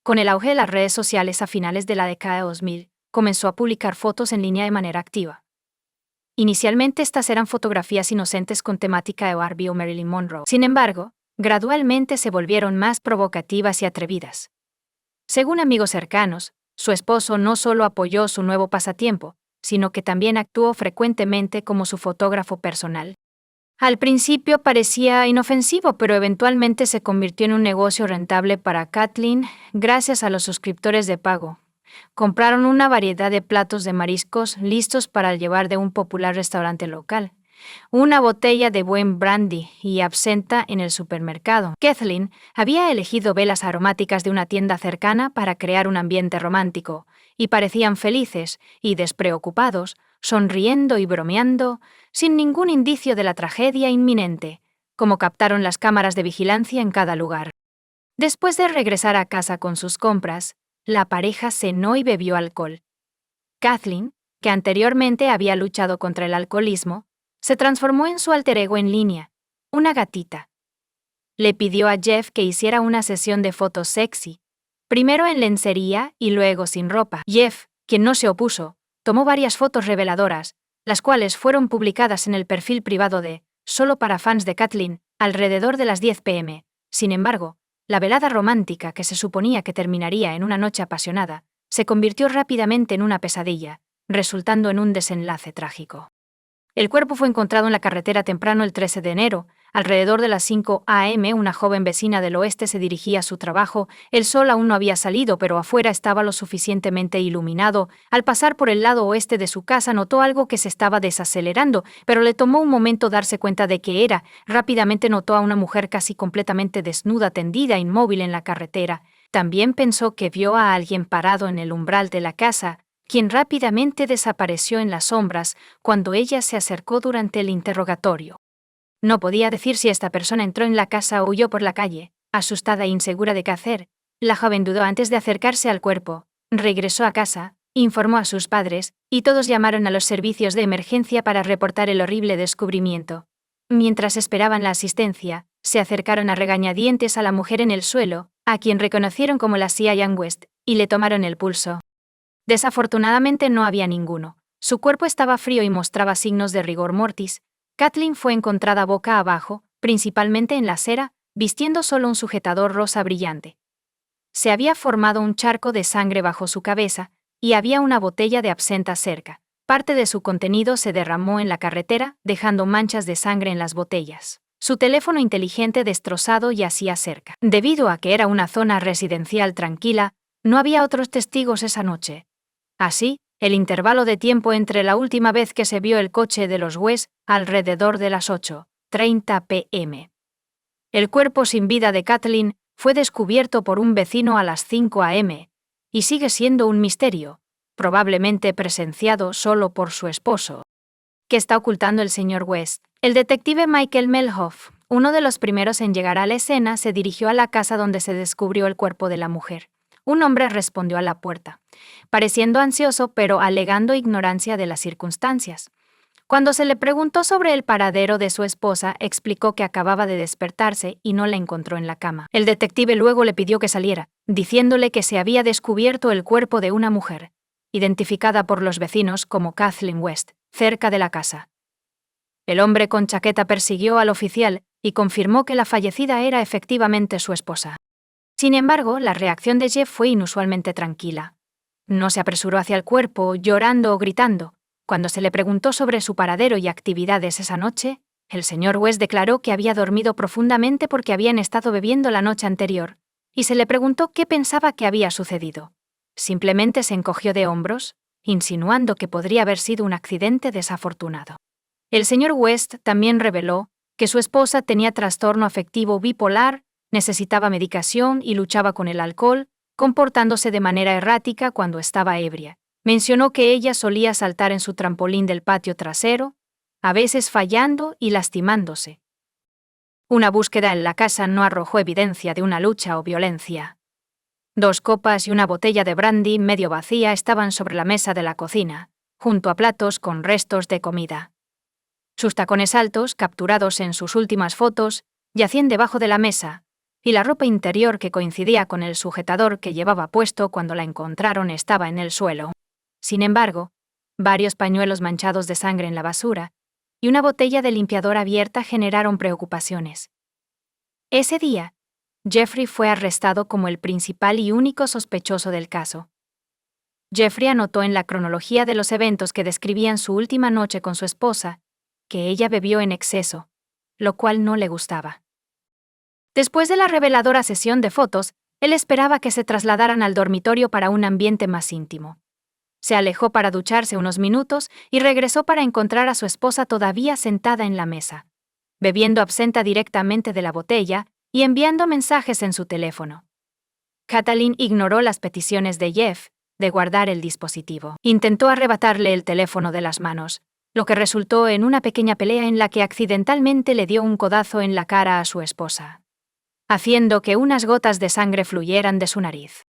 Con el auge de las redes sociales a finales de la década de 2000, comenzó a publicar fotos en línea de manera activa. Inicialmente estas eran fotografías inocentes con temática de Barbie o Marilyn Monroe. Sin embargo, gradualmente se volvieron más provocativas y atrevidas. Según amigos cercanos, su esposo no solo apoyó su nuevo pasatiempo, sino que también actuó frecuentemente como su fotógrafo personal. Al principio parecía inofensivo, pero eventualmente se convirtió en un negocio rentable para Kathleen gracias a los suscriptores de pago. Compraron una variedad de platos de mariscos listos para llevar de un popular restaurante local, una botella de buen brandy y absenta en el supermercado. Kathleen había elegido velas aromáticas de una tienda cercana para crear un ambiente romántico, y parecían felices y despreocupados, sonriendo y bromeando, sin ningún indicio de la tragedia inminente, como captaron las cámaras de vigilancia en cada lugar. Después de regresar a casa con sus compras, la pareja cenó y bebió alcohol. Kathleen, que anteriormente había luchado contra el alcoholismo, se transformó en su alter ego en línea, una gatita. Le pidió a Jeff que hiciera una sesión de fotos sexy, primero en lencería y luego sin ropa. Jeff, quien no se opuso, tomó varias fotos reveladoras, las cuales fueron publicadas en el perfil privado de Solo para fans de Kathleen, alrededor de las 10 p.m. Sin embargo, la velada romántica que se suponía que terminaría en una noche apasionada, se convirtió rápidamente en una pesadilla, resultando en un desenlace trágico. El cuerpo fue encontrado en la carretera temprano el 13 de enero. Alrededor de las 5 a.m. una joven vecina del oeste se dirigía a su trabajo. El sol aún no había salido, pero afuera estaba lo suficientemente iluminado. Al pasar por el lado oeste de su casa notó algo que se estaba desacelerando, pero le tomó un momento darse cuenta de qué era. Rápidamente notó a una mujer casi completamente desnuda, tendida, inmóvil en la carretera. También pensó que vio a alguien parado en el umbral de la casa, quien rápidamente desapareció en las sombras cuando ella se acercó durante el interrogatorio. No podía decir si esta persona entró en la casa o huyó por la calle. Asustada e insegura de qué hacer, la joven dudó antes de acercarse al cuerpo, regresó a casa, informó a sus padres, y todos llamaron a los servicios de emergencia para reportar el horrible descubrimiento. Mientras esperaban la asistencia, se acercaron a regañadientes a la mujer en el suelo, a quien reconocieron como la Sian West, y le tomaron el pulso. Desafortunadamente no había ninguno. Su cuerpo estaba frío y mostraba signos de rigor mortis. Kathleen fue encontrada boca abajo, principalmente en la acera, vistiendo solo un sujetador rosa brillante. Se había formado un charco de sangre bajo su cabeza, y había una botella de absenta cerca. Parte de su contenido se derramó en la carretera, dejando manchas de sangre en las botellas. Su teléfono inteligente destrozado yacía cerca. Debido a que era una zona residencial tranquila, no había otros testigos esa noche. Así, el intervalo de tiempo entre la última vez que se vio el coche de los West, alrededor de las 8:30 p.m. El cuerpo sin vida de Kathleen fue descubierto por un vecino a las 5 a.m., y sigue siendo un misterio, probablemente presenciado solo por su esposo. ¿Qué está ocultando el señor West? El detective Michael Melhoff, uno de los primeros en llegar a la escena, se dirigió a la casa donde se descubrió el cuerpo de la mujer. Un hombre respondió a la puerta, pareciendo ansioso pero alegando ignorancia de las circunstancias. Cuando se le preguntó sobre el paradero de su esposa, explicó que acababa de despertarse y no la encontró en la cama. El detective luego le pidió que saliera, diciéndole que se había descubierto el cuerpo de una mujer, identificada por los vecinos como Kathleen West, cerca de la casa. El hombre con chaqueta persiguió al oficial y confirmó que la fallecida era efectivamente su esposa. Sin embargo, la reacción de Jeff fue inusualmente tranquila. No se apresuró hacia el cuerpo, llorando o gritando. Cuando se le preguntó sobre su paradero y actividades esa noche, el señor West declaró que había dormido profundamente porque habían estado bebiendo la noche anterior, y se le preguntó qué pensaba que había sucedido. Simplemente se encogió de hombros, insinuando que podría haber sido un accidente desafortunado. El señor West también reveló que su esposa tenía trastorno afectivo bipolar, necesitaba medicación y luchaba con el alcohol, comportándose de manera errática cuando estaba ebria. Mencionó que ella solía saltar en su trampolín del patio trasero, a veces fallando y lastimándose. Una búsqueda en la casa no arrojó evidencia de una lucha o violencia. 2 copas y una botella de brandy medio vacía estaban sobre la mesa de la cocina, junto a platos con restos de comida. Sus tacones altos, capturados en sus últimas fotos, yacían debajo de la mesa, y la ropa interior que coincidía con el sujetador que llevaba puesto cuando la encontraron estaba en el suelo. Sin embargo, varios pañuelos manchados de sangre en la basura y una botella de limpiador abierta generaron preocupaciones. Ese día, Jeffrey fue arrestado como el principal y único sospechoso del caso. Jeffrey anotó en la cronología de los eventos que describían su última noche con su esposa que ella bebió en exceso, lo cual no le gustaba. Después de la reveladora sesión de fotos, él esperaba que se trasladaran al dormitorio para un ambiente más íntimo. Se alejó para ducharse unos minutos y regresó para encontrar a su esposa todavía sentada en la mesa, bebiendo absenta directamente de la botella y enviando mensajes en su teléfono. Kathleen ignoró las peticiones de Jeff de guardar el dispositivo. Intentó arrebatarle el teléfono de las manos, lo que resultó en una pequeña pelea en la que accidentalmente le dio un codazo en la cara a su esposa, haciendo que unas gotas de sangre fluyeran de su nariz.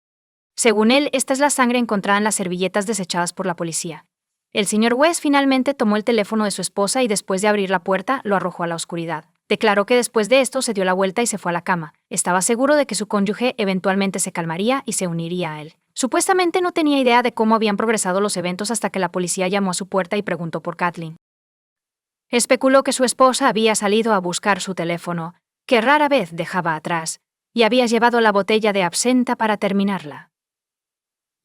Según él, esta es la sangre encontrada en las servilletas desechadas por la policía. El señor West finalmente tomó el teléfono de su esposa y después de abrir la puerta, lo arrojó a la oscuridad. Declaró que después de esto se dio la vuelta y se fue a la cama. Estaba seguro de que su cónyuge eventualmente se calmaría y se uniría a él. Supuestamente no tenía idea de cómo habían progresado los eventos hasta que la policía llamó a su puerta y preguntó por Kathleen. Especuló que su esposa había salido a buscar su teléfono, que rara vez dejaba atrás, y había llevado la botella de absenta para terminarla.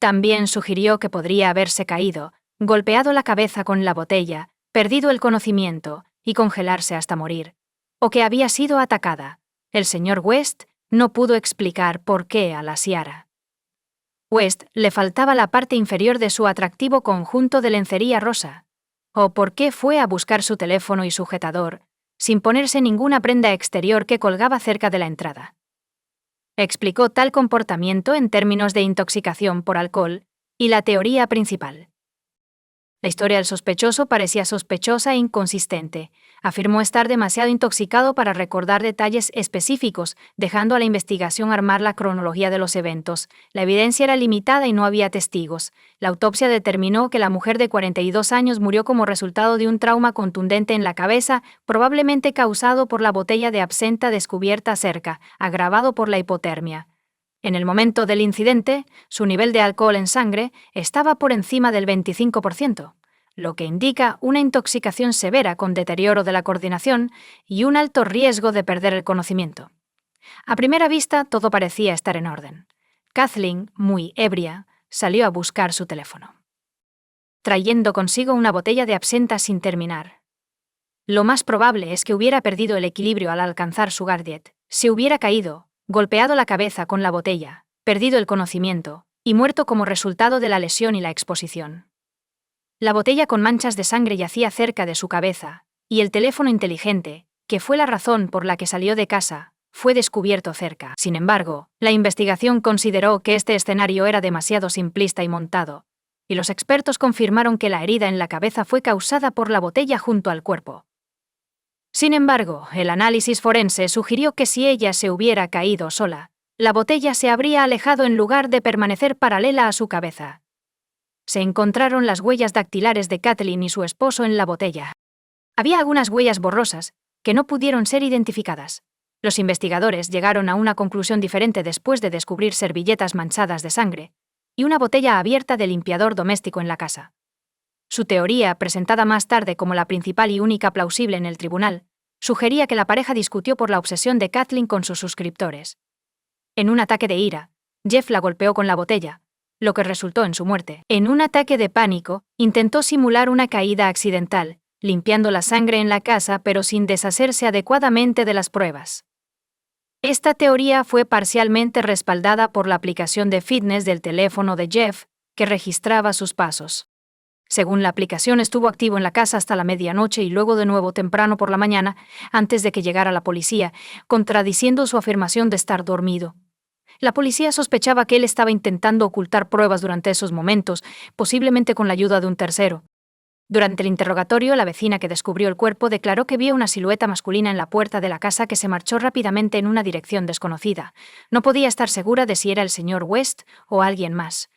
También sugirió que podría haberse caído, golpeado la cabeza con la botella, perdido el conocimiento y congelarse hasta morir, o que había sido atacada. El señor West no pudo explicar por qué a la Ciara. West le faltaba la parte inferior de su atractivo conjunto de lencería rosa, o por qué fue a buscar su teléfono y sujetador, sin ponerse ninguna prenda exterior que colgaba cerca de la entrada. Explicó tal comportamiento en términos de intoxicación por alcohol y la teoría principal. La historia del sospechoso parecía sospechosa e inconsistente. Afirmó estar demasiado intoxicado para recordar detalles específicos, dejando a la investigación armar la cronología de los eventos. La evidencia era limitada y no había testigos. La autopsia determinó que la mujer de 42 años murió como resultado de un trauma contundente en la cabeza, probablemente causado por la botella de absenta descubierta cerca, agravado por la hipotermia. En el momento del incidente, su nivel de alcohol en sangre estaba por encima del 25%, lo que indica una intoxicación severa con deterioro de la coordinación y un alto riesgo de perder el conocimiento. A primera vista, todo parecía estar en orden. Kathleen, muy ebria, salió a buscar su teléfono, trayendo consigo una botella de absenta sin terminar. Lo más probable es que hubiera perdido el equilibrio al alcanzar su gadget, se hubiera caído, golpeado la cabeza con la botella, perdido el conocimiento, y muerto como resultado de la lesión y la exposición. La botella con manchas de sangre yacía cerca de su cabeza, y el teléfono inteligente, que fue la razón por la que salió de casa, fue descubierto cerca. Sin embargo, la investigación consideró que este escenario era demasiado simplista y montado, y los expertos confirmaron que la herida en la cabeza fue causada por la botella junto al cuerpo. Sin embargo, el análisis forense sugirió que si ella se hubiera caído sola, la botella se habría alejado en lugar de permanecer paralela a su cabeza. Se encontraron las huellas dactilares de Kathleen y su esposo en la botella. Había algunas huellas borrosas que no pudieron ser identificadas. Los investigadores llegaron a una conclusión diferente después de descubrir servilletas manchadas de sangre y una botella abierta de limpiador doméstico en la casa. Su teoría, presentada más tarde como la principal y única plausible en el tribunal, sugería que la pareja discutió por la obsesión de Kathleen con sus suscriptores. En un ataque de ira, Jeff la golpeó con la botella, lo que resultó en su muerte. En un ataque de pánico, intentó simular una caída accidental, limpiando la sangre en la casa pero sin deshacerse adecuadamente de las pruebas. Esta teoría fue parcialmente respaldada por la aplicación de fitness del teléfono de Jeff, que registraba sus pasos. Según la aplicación, estuvo activo en la casa hasta la medianoche y luego de nuevo temprano por la mañana, antes de que llegara la policía, contradiciendo su afirmación de estar dormido. La policía sospechaba que él estaba intentando ocultar pruebas durante esos momentos, posiblemente con la ayuda de un tercero. Durante el interrogatorio, la vecina que descubrió el cuerpo declaró que vio una silueta masculina en la puerta de la casa que se marchó rápidamente en una dirección desconocida. No podía estar segura de si era el señor West o alguien más.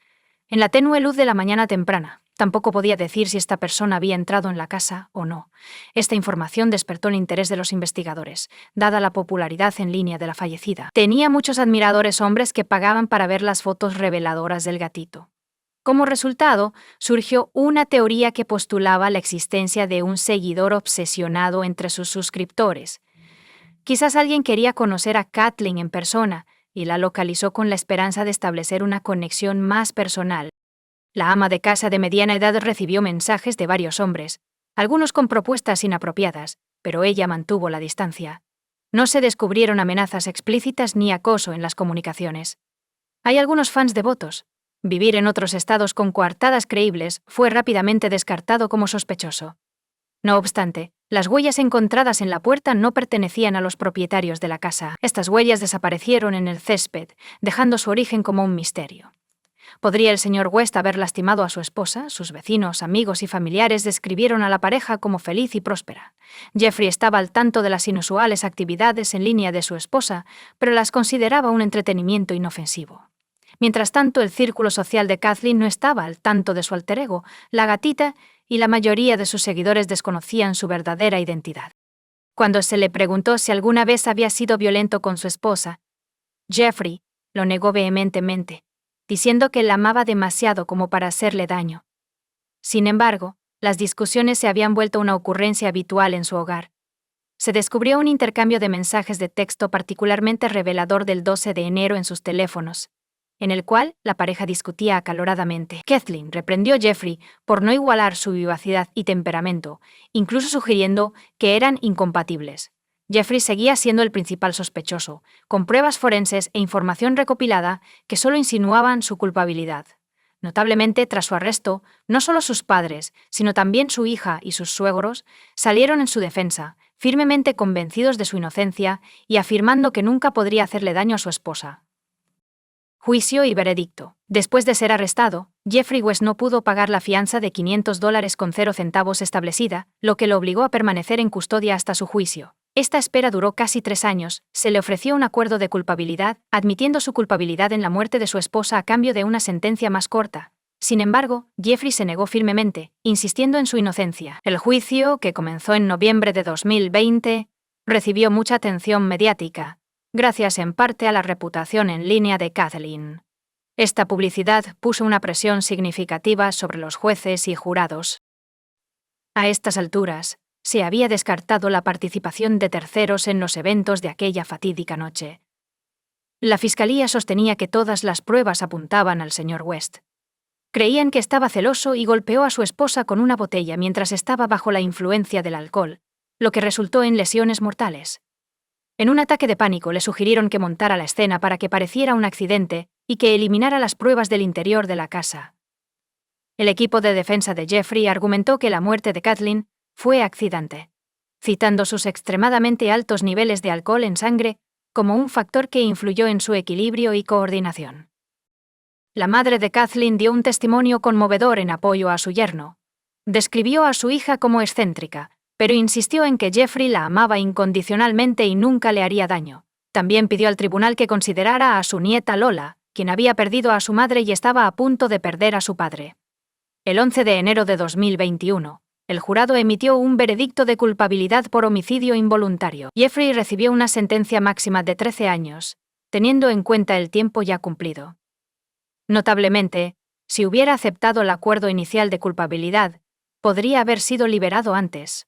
En la tenue luz de la mañana temprana, tampoco podía decir si esta persona había entrado en la casa o no. Esta información despertó el interés de los investigadores, dada la popularidad en línea de la fallecida. Tenía muchos admiradores hombres que pagaban para ver las fotos reveladoras del gatito. Como resultado, surgió una teoría que postulaba la existencia de un seguidor obsesionado entre sus suscriptores. Quizás alguien quería conocer a Kathleen en persona y la localizó con la esperanza de establecer una conexión más personal. La ama de casa de mediana edad recibió mensajes de varios hombres, algunos con propuestas inapropiadas, pero ella mantuvo la distancia. No se descubrieron amenazas explícitas ni acoso en las comunicaciones. Hay algunos fans devotos. Vivir en otros estados con coartadas creíbles fue rápidamente descartado como sospechoso. No obstante, las huellas encontradas en la puerta no pertenecían a los propietarios de la casa. Estas huellas desaparecieron en el césped, dejando su origen como un misterio. ¿Podría el señor West haber lastimado a su esposa? Sus vecinos, amigos y familiares describieron a la pareja como feliz y próspera. Jeffrey estaba al tanto de las inusuales actividades en línea de su esposa, pero las consideraba un entretenimiento inofensivo. Mientras tanto, el círculo social de Kathleen no estaba al tanto de su alter ego, la gatita, y la mayoría de sus seguidores desconocían su verdadera identidad. Cuando se le preguntó si alguna vez había sido violento con su esposa, Jeffrey lo negó vehementemente, diciendo que la amaba demasiado como para hacerle daño. Sin embargo, las discusiones se habían vuelto una ocurrencia habitual en su hogar. Se descubrió un intercambio de mensajes de texto particularmente revelador del 12 de enero en sus teléfonos, en el cual la pareja discutía acaloradamente. Kathleen reprendió a Jeffrey por no igualar su vivacidad y temperamento, incluso sugiriendo que eran incompatibles. Jeffrey seguía siendo el principal sospechoso, con pruebas forenses e información recopilada que solo insinuaban su culpabilidad. Notablemente, tras su arresto, no solo sus padres, sino también su hija y sus suegros salieron en su defensa, firmemente convencidos de su inocencia y afirmando que nunca podría hacerle daño a su esposa. Juicio y veredicto. Después de ser arrestado, Jeffrey West no pudo pagar la fianza de $500.00 establecida, lo que lo obligó a permanecer en custodia hasta su juicio. Esta espera duró casi 3 años. Se le ofreció un acuerdo de culpabilidad, admitiendo su culpabilidad en la muerte de su esposa a cambio de una sentencia más corta. Sin embargo, Jeffrey se negó firmemente, insistiendo en su inocencia. El juicio, que comenzó en noviembre de 2020, recibió mucha atención mediática, gracias en parte a la reputación en línea de Kathleen. Esta publicidad puso una presión significativa sobre los jueces y jurados. A estas alturas, se había descartado la participación de terceros en los eventos de aquella fatídica noche. La fiscalía sostenía que todas las pruebas apuntaban al señor West. Creían que estaba celoso y golpeó a su esposa con una botella mientras estaba bajo la influencia del alcohol, lo que resultó en lesiones mortales. En un ataque de pánico le sugirieron que montara la escena para que pareciera un accidente y que eliminara las pruebas del interior de la casa. El equipo de defensa de Jeffrey argumentó que la muerte de Kathleen fue accidente, citando sus extremadamente altos niveles de alcohol en sangre como un factor que influyó en su equilibrio y coordinación. La madre de Kathleen dio un testimonio conmovedor en apoyo a su yerno. Describió a su hija como excéntrica, pero insistió en que Jeffrey la amaba incondicionalmente y nunca le haría daño. También pidió al tribunal que considerara a su nieta Lola, quien había perdido a su madre y estaba a punto de perder a su padre. El 11 de enero de 2021, el jurado emitió un veredicto de culpabilidad por homicidio involuntario. Jeffrey recibió una sentencia máxima de 13 años, teniendo en cuenta el tiempo ya cumplido. Notablemente, si hubiera aceptado el acuerdo inicial de culpabilidad, podría haber sido liberado antes.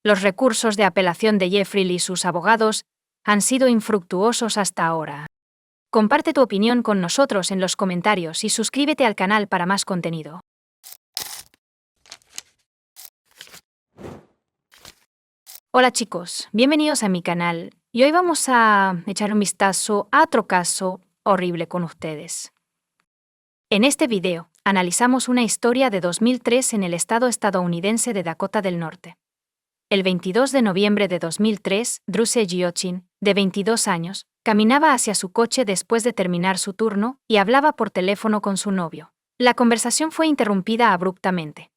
Los recursos de apelación de Jeffrey y sus abogados han sido infructuosos hasta ahora. Comparte tu opinión con nosotros en los comentarios y suscríbete al canal para más contenido. Hola chicos, bienvenidos a mi canal y hoy vamos a echar un vistazo a otro caso horrible con ustedes. En este video, analizamos una historia de 2003 en el estado estadounidense de Dakota del Norte. El 22 de noviembre de 2003, Bruce Giochin, de 22 años, caminaba hacia su coche después de terminar su turno y hablaba por teléfono con su novio. La conversación fue interrumpida abruptamente.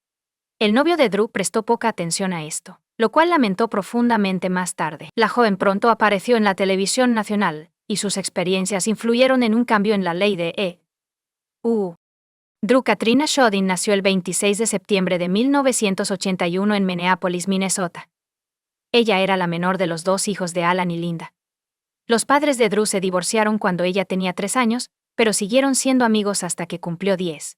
El novio de Drew prestó poca atención a esto, lo cual lamentó profundamente más tarde. La joven pronto apareció en la televisión nacional, y sus experiencias influyeron en un cambio en la ley de E.U. Drew Katrina Shodin nació el 26 de septiembre de 1981 en Minneapolis, Minnesota. Ella era la menor de los 2 hijos de Alan y Linda. Los padres de Drew se divorciaron cuando ella tenía 3 años, pero siguieron siendo amigos hasta que cumplió 10.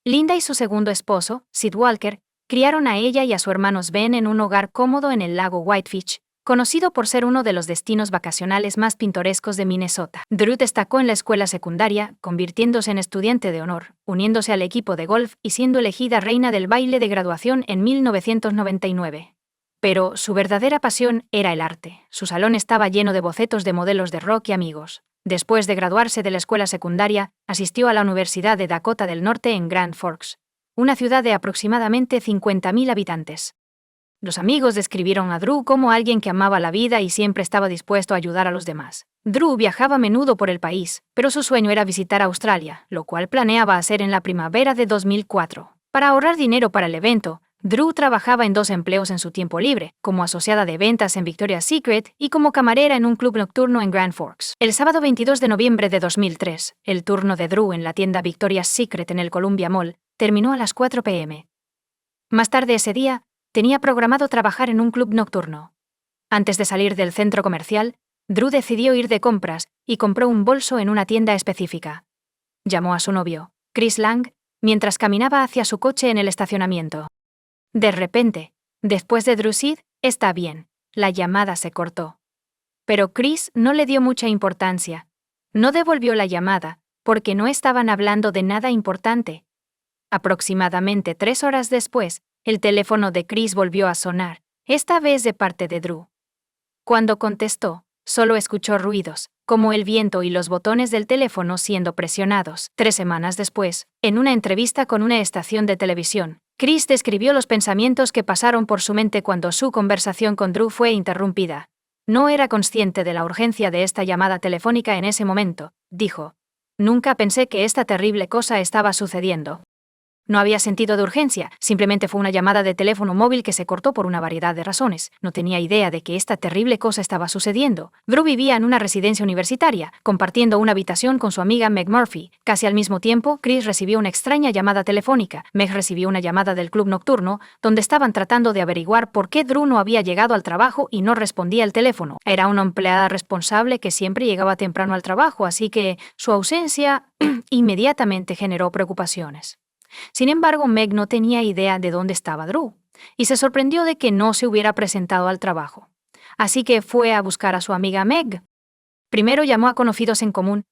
Linda y su segundo esposo, Sid Walker, criaron a ella y a su hermano Ben en un hogar cómodo en el lago Whitefish, conocido por ser uno de los destinos vacacionales más pintorescos de Minnesota. Drew destacó en la escuela secundaria, convirtiéndose en estudiante de honor, uniéndose al equipo de golf y siendo elegida reina del baile de graduación en 1999. Pero su verdadera pasión era el arte. Su salón estaba lleno de bocetos de modelos de rock y amigos. Después de graduarse de la escuela secundaria, asistió a la Universidad de Dakota del Norte en Grand Forks, una ciudad de aproximadamente 50.000 habitantes. Los amigos describieron a Drew como alguien que amaba la vida y siempre estaba dispuesto a ayudar a los demás. Drew viajaba a menudo por el país, pero su sueño era visitar Australia, lo cual planeaba hacer en la primavera de 2004. Para ahorrar dinero para el evento, Drew trabajaba en 2 empleos en su tiempo libre, como asociada de ventas en Victoria's Secret y como camarera en un club nocturno en Grand Forks. El sábado 22 de noviembre de 2003, el turno de Drew en la tienda Victoria's Secret en el Columbia Mall terminó a las 4 p.m. Más tarde ese día, tenía programado trabajar en un club nocturno. Antes de salir del centro comercial, Drew decidió ir de compras y compró un bolso en una tienda específica. Llamó a su novio, Chris Lang, mientras caminaba hacia su coche en el estacionamiento. De repente, después de Drew Sid, está bien, la llamada se cortó. Pero Chris no le dio mucha importancia. No devolvió la llamada, porque no estaban hablando de nada importante. Aproximadamente 3 horas después, el teléfono de Chris volvió a sonar, esta vez de parte de Drew. Cuando contestó, solo escuchó ruidos, como el viento y los botones del teléfono siendo presionados. 3 semanas después, en una entrevista con una estación de televisión, Chris describió los pensamientos que pasaron por su mente cuando su conversación con Drew fue interrumpida. No era consciente de la urgencia de esta llamada telefónica en ese momento, dijo. Nunca pensé que esta terrible cosa estaba sucediendo. No había sentido de urgencia, simplemente fue una llamada de teléfono móvil que se cortó por una variedad de razones. No tenía idea de que esta terrible cosa estaba sucediendo. Drew vivía en una residencia universitaria, compartiendo una habitación con su amiga Meg Murphy. Casi al mismo tiempo, Chris recibió una extraña llamada telefónica. Meg recibió una llamada del club nocturno, donde estaban tratando de averiguar por qué Drew no había llegado al trabajo y no respondía al teléfono. Era una empleada responsable que siempre llegaba temprano al trabajo, así que su ausencia inmediatamente generó preocupaciones. Sin embargo, Meg no tenía idea de dónde estaba Drew, y se sorprendió de que no se hubiera presentado al trabajo. Así que fue a buscar a su amiga Meg. Primero llamó a conocidos en común,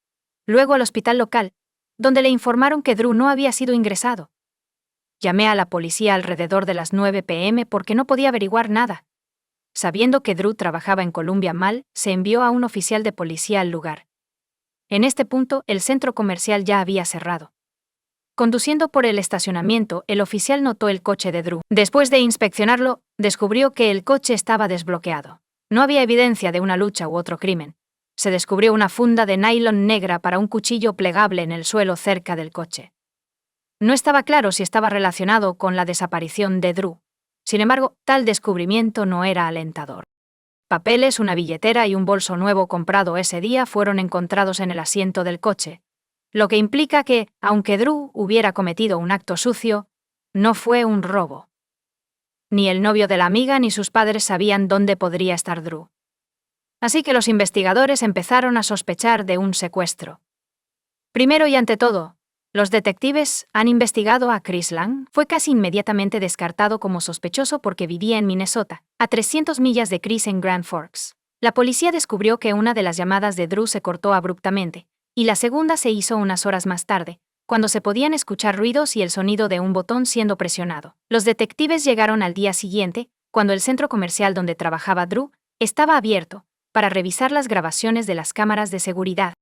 luego al hospital local, donde le informaron que Drew no había sido ingresado. Llamé a la policía alrededor de las 9 p.m. porque no podía averiguar nada. Sabiendo que Drew trabajaba en Columbia Mall, se envió a un oficial de policía al lugar. En este punto, el centro comercial ya había cerrado. Conduciendo por el estacionamiento, el oficial notó el coche de Drew. Después de inspeccionarlo, descubrió que el coche estaba desbloqueado. No había evidencia de una lucha u otro crimen. Se descubrió una funda de nylon negra para un cuchillo plegable en el suelo cerca del coche. No estaba claro si estaba relacionado con la desaparición de Drew. Sin embargo, tal descubrimiento no era alentador. Papeles, una billetera y un bolso nuevo comprado ese día fueron encontrados en el asiento del coche, lo que implica que, aunque Drew hubiera cometido un acto sucio, no fue un robo. Ni el novio de la amiga ni sus padres sabían dónde podría estar Drew. Así que los investigadores empezaron a sospechar de un secuestro. Primero y ante todo, los detectives han investigado a Chris Lang. Fue casi inmediatamente descartado como sospechoso porque vivía en Minnesota, a 300 millas de Chris en Grand Forks. La policía descubrió que una de las llamadas de Drew se cortó abruptamente, y la segunda se hizo unas horas más tarde, cuando se podían escuchar ruidos y el sonido de un botón siendo presionado. Los detectives llegaron al día siguiente, cuando el centro comercial donde trabajaba Drew estaba abierto, para revisar las grabaciones de las cámaras de seguridad.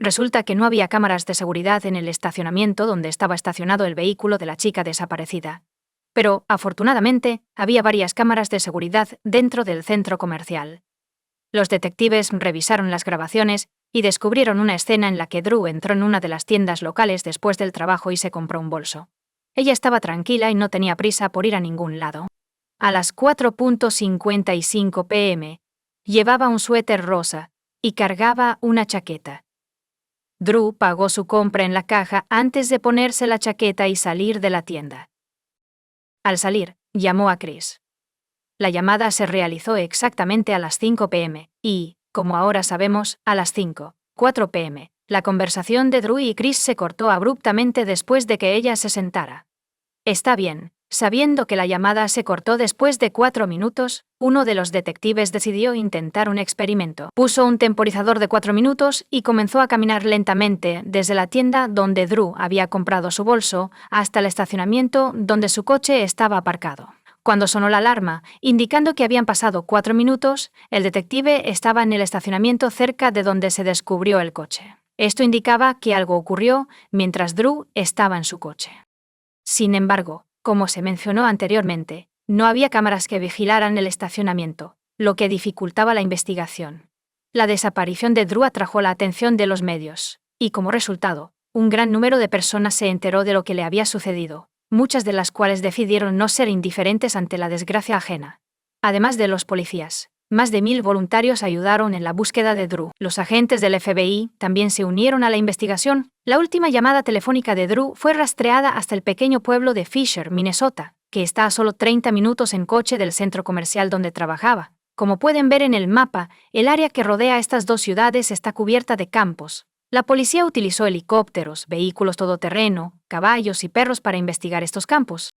Resulta que no había cámaras de seguridad en el estacionamiento donde estaba estacionado el vehículo de la chica desaparecida. Pero, afortunadamente, había varias cámaras de seguridad dentro del centro comercial. Los detectives revisaron las grabaciones y descubrieron una escena en la que Drew entró en una de las tiendas locales después del trabajo y se compró un bolso. Ella estaba tranquila y no tenía prisa por ir a ningún lado. A las 4:55 p.m., llevaba un suéter rosa y cargaba una chaqueta. Drew pagó su compra en la caja antes de ponerse la chaqueta y salir de la tienda. Al salir, llamó a Chris. La llamada se realizó exactamente a las 5 p.m. y, como ahora sabemos, a las 5:04 p.m. La conversación de Drew y Chris se cortó abruptamente después de que ella se sentara. Está bien. Sabiendo que la llamada se cortó después de 4 minutos, uno de los detectives decidió intentar un experimento. Puso un temporizador de 4 minutos y comenzó a caminar lentamente desde la tienda donde Drew había comprado su bolso hasta el estacionamiento donde su coche estaba aparcado. Cuando sonó la alarma, indicando que habían pasado 4 minutos, el detective estaba en el estacionamiento cerca de donde se descubrió el coche. Esto indicaba que algo ocurrió mientras Drew estaba en su coche. Sin embargo, como se mencionó anteriormente, no había cámaras que vigilaran el estacionamiento, lo que dificultaba la investigación. La desaparición de Drew atrajo la atención de los medios, y como resultado, un gran número de personas se enteró de lo que le había sucedido, muchas de las cuales decidieron no ser indiferentes ante la desgracia ajena. Además de los policías, más de 1,000 voluntarios ayudaron en la búsqueda de Drew. Los agentes del FBI también se unieron a la investigación. La última llamada telefónica de Drew fue rastreada hasta el pequeño pueblo de Fisher, Minnesota, que está a solo 30 minutos en coche del centro comercial donde trabajaba. Como pueden ver en el mapa, el área que rodea estas dos ciudades está cubierta de campos. La policía utilizó helicópteros, vehículos todoterreno, caballos y perros para investigar estos campos.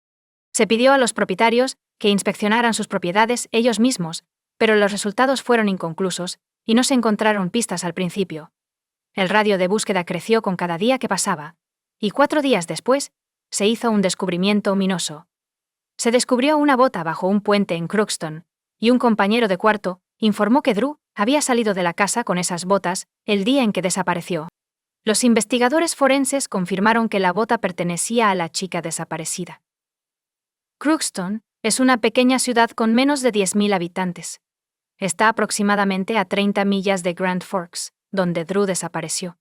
Se pidió a los propietarios que inspeccionaran sus propiedades ellos mismos, pero los resultados fueron inconclusos y no se encontraron pistas al principio. El radio de búsqueda creció con cada día que pasaba, y 4 días después, se hizo un descubrimiento ominoso. Se descubrió una bota bajo un puente en Crookston, y un compañero de cuarto informó que Drew había salido de la casa con esas botas el día en que desapareció. Los investigadores forenses confirmaron que la bota pertenecía a la chica desaparecida. Crookston es una pequeña ciudad con menos de 10,000 habitantes. Está aproximadamente a 30 millas de Grand Forks, donde Drew desapareció.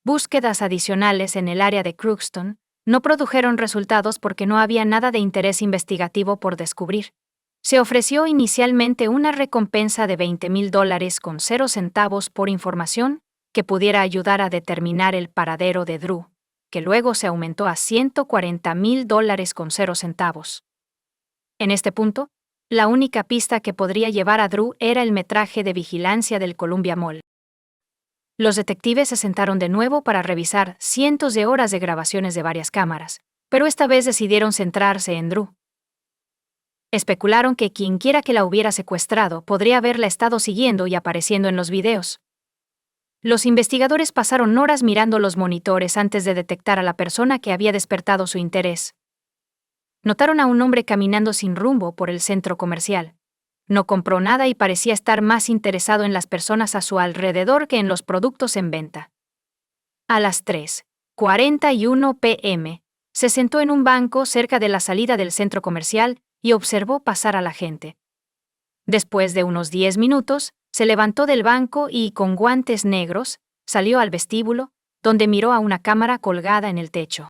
Búsquedas adicionales en el área de Crookston no produjeron resultados porque no había nada de interés investigativo por descubrir. Se ofreció inicialmente una recompensa de $20,000 con 0 centavos por información que pudiera ayudar a determinar el paradero de Drew, que luego se aumentó a $140,000 con 0 centavos. En este punto, la única pista que podría llevar a Drew era el metraje de vigilancia del Columbia Mall. Los detectives se sentaron de nuevo para revisar cientos de horas de grabaciones de varias cámaras, pero esta vez decidieron centrarse en Drew. Especularon que quienquiera que la hubiera secuestrado podría haberla estado siguiendo y apareciendo en los videos. Los investigadores pasaron horas mirando los monitores antes de detectar a la persona que había despertado su interés. Notaron a un hombre caminando sin rumbo por el centro comercial. No compró nada y parecía estar más interesado en las personas a su alrededor que en los productos en venta. A las 3:41 p.m., se sentó en un banco cerca de la salida del centro comercial y observó pasar a la gente. Después de unos 10 minutos, se levantó del banco y, con guantes negros, salió al vestíbulo, donde miró a una cámara colgada en el techo.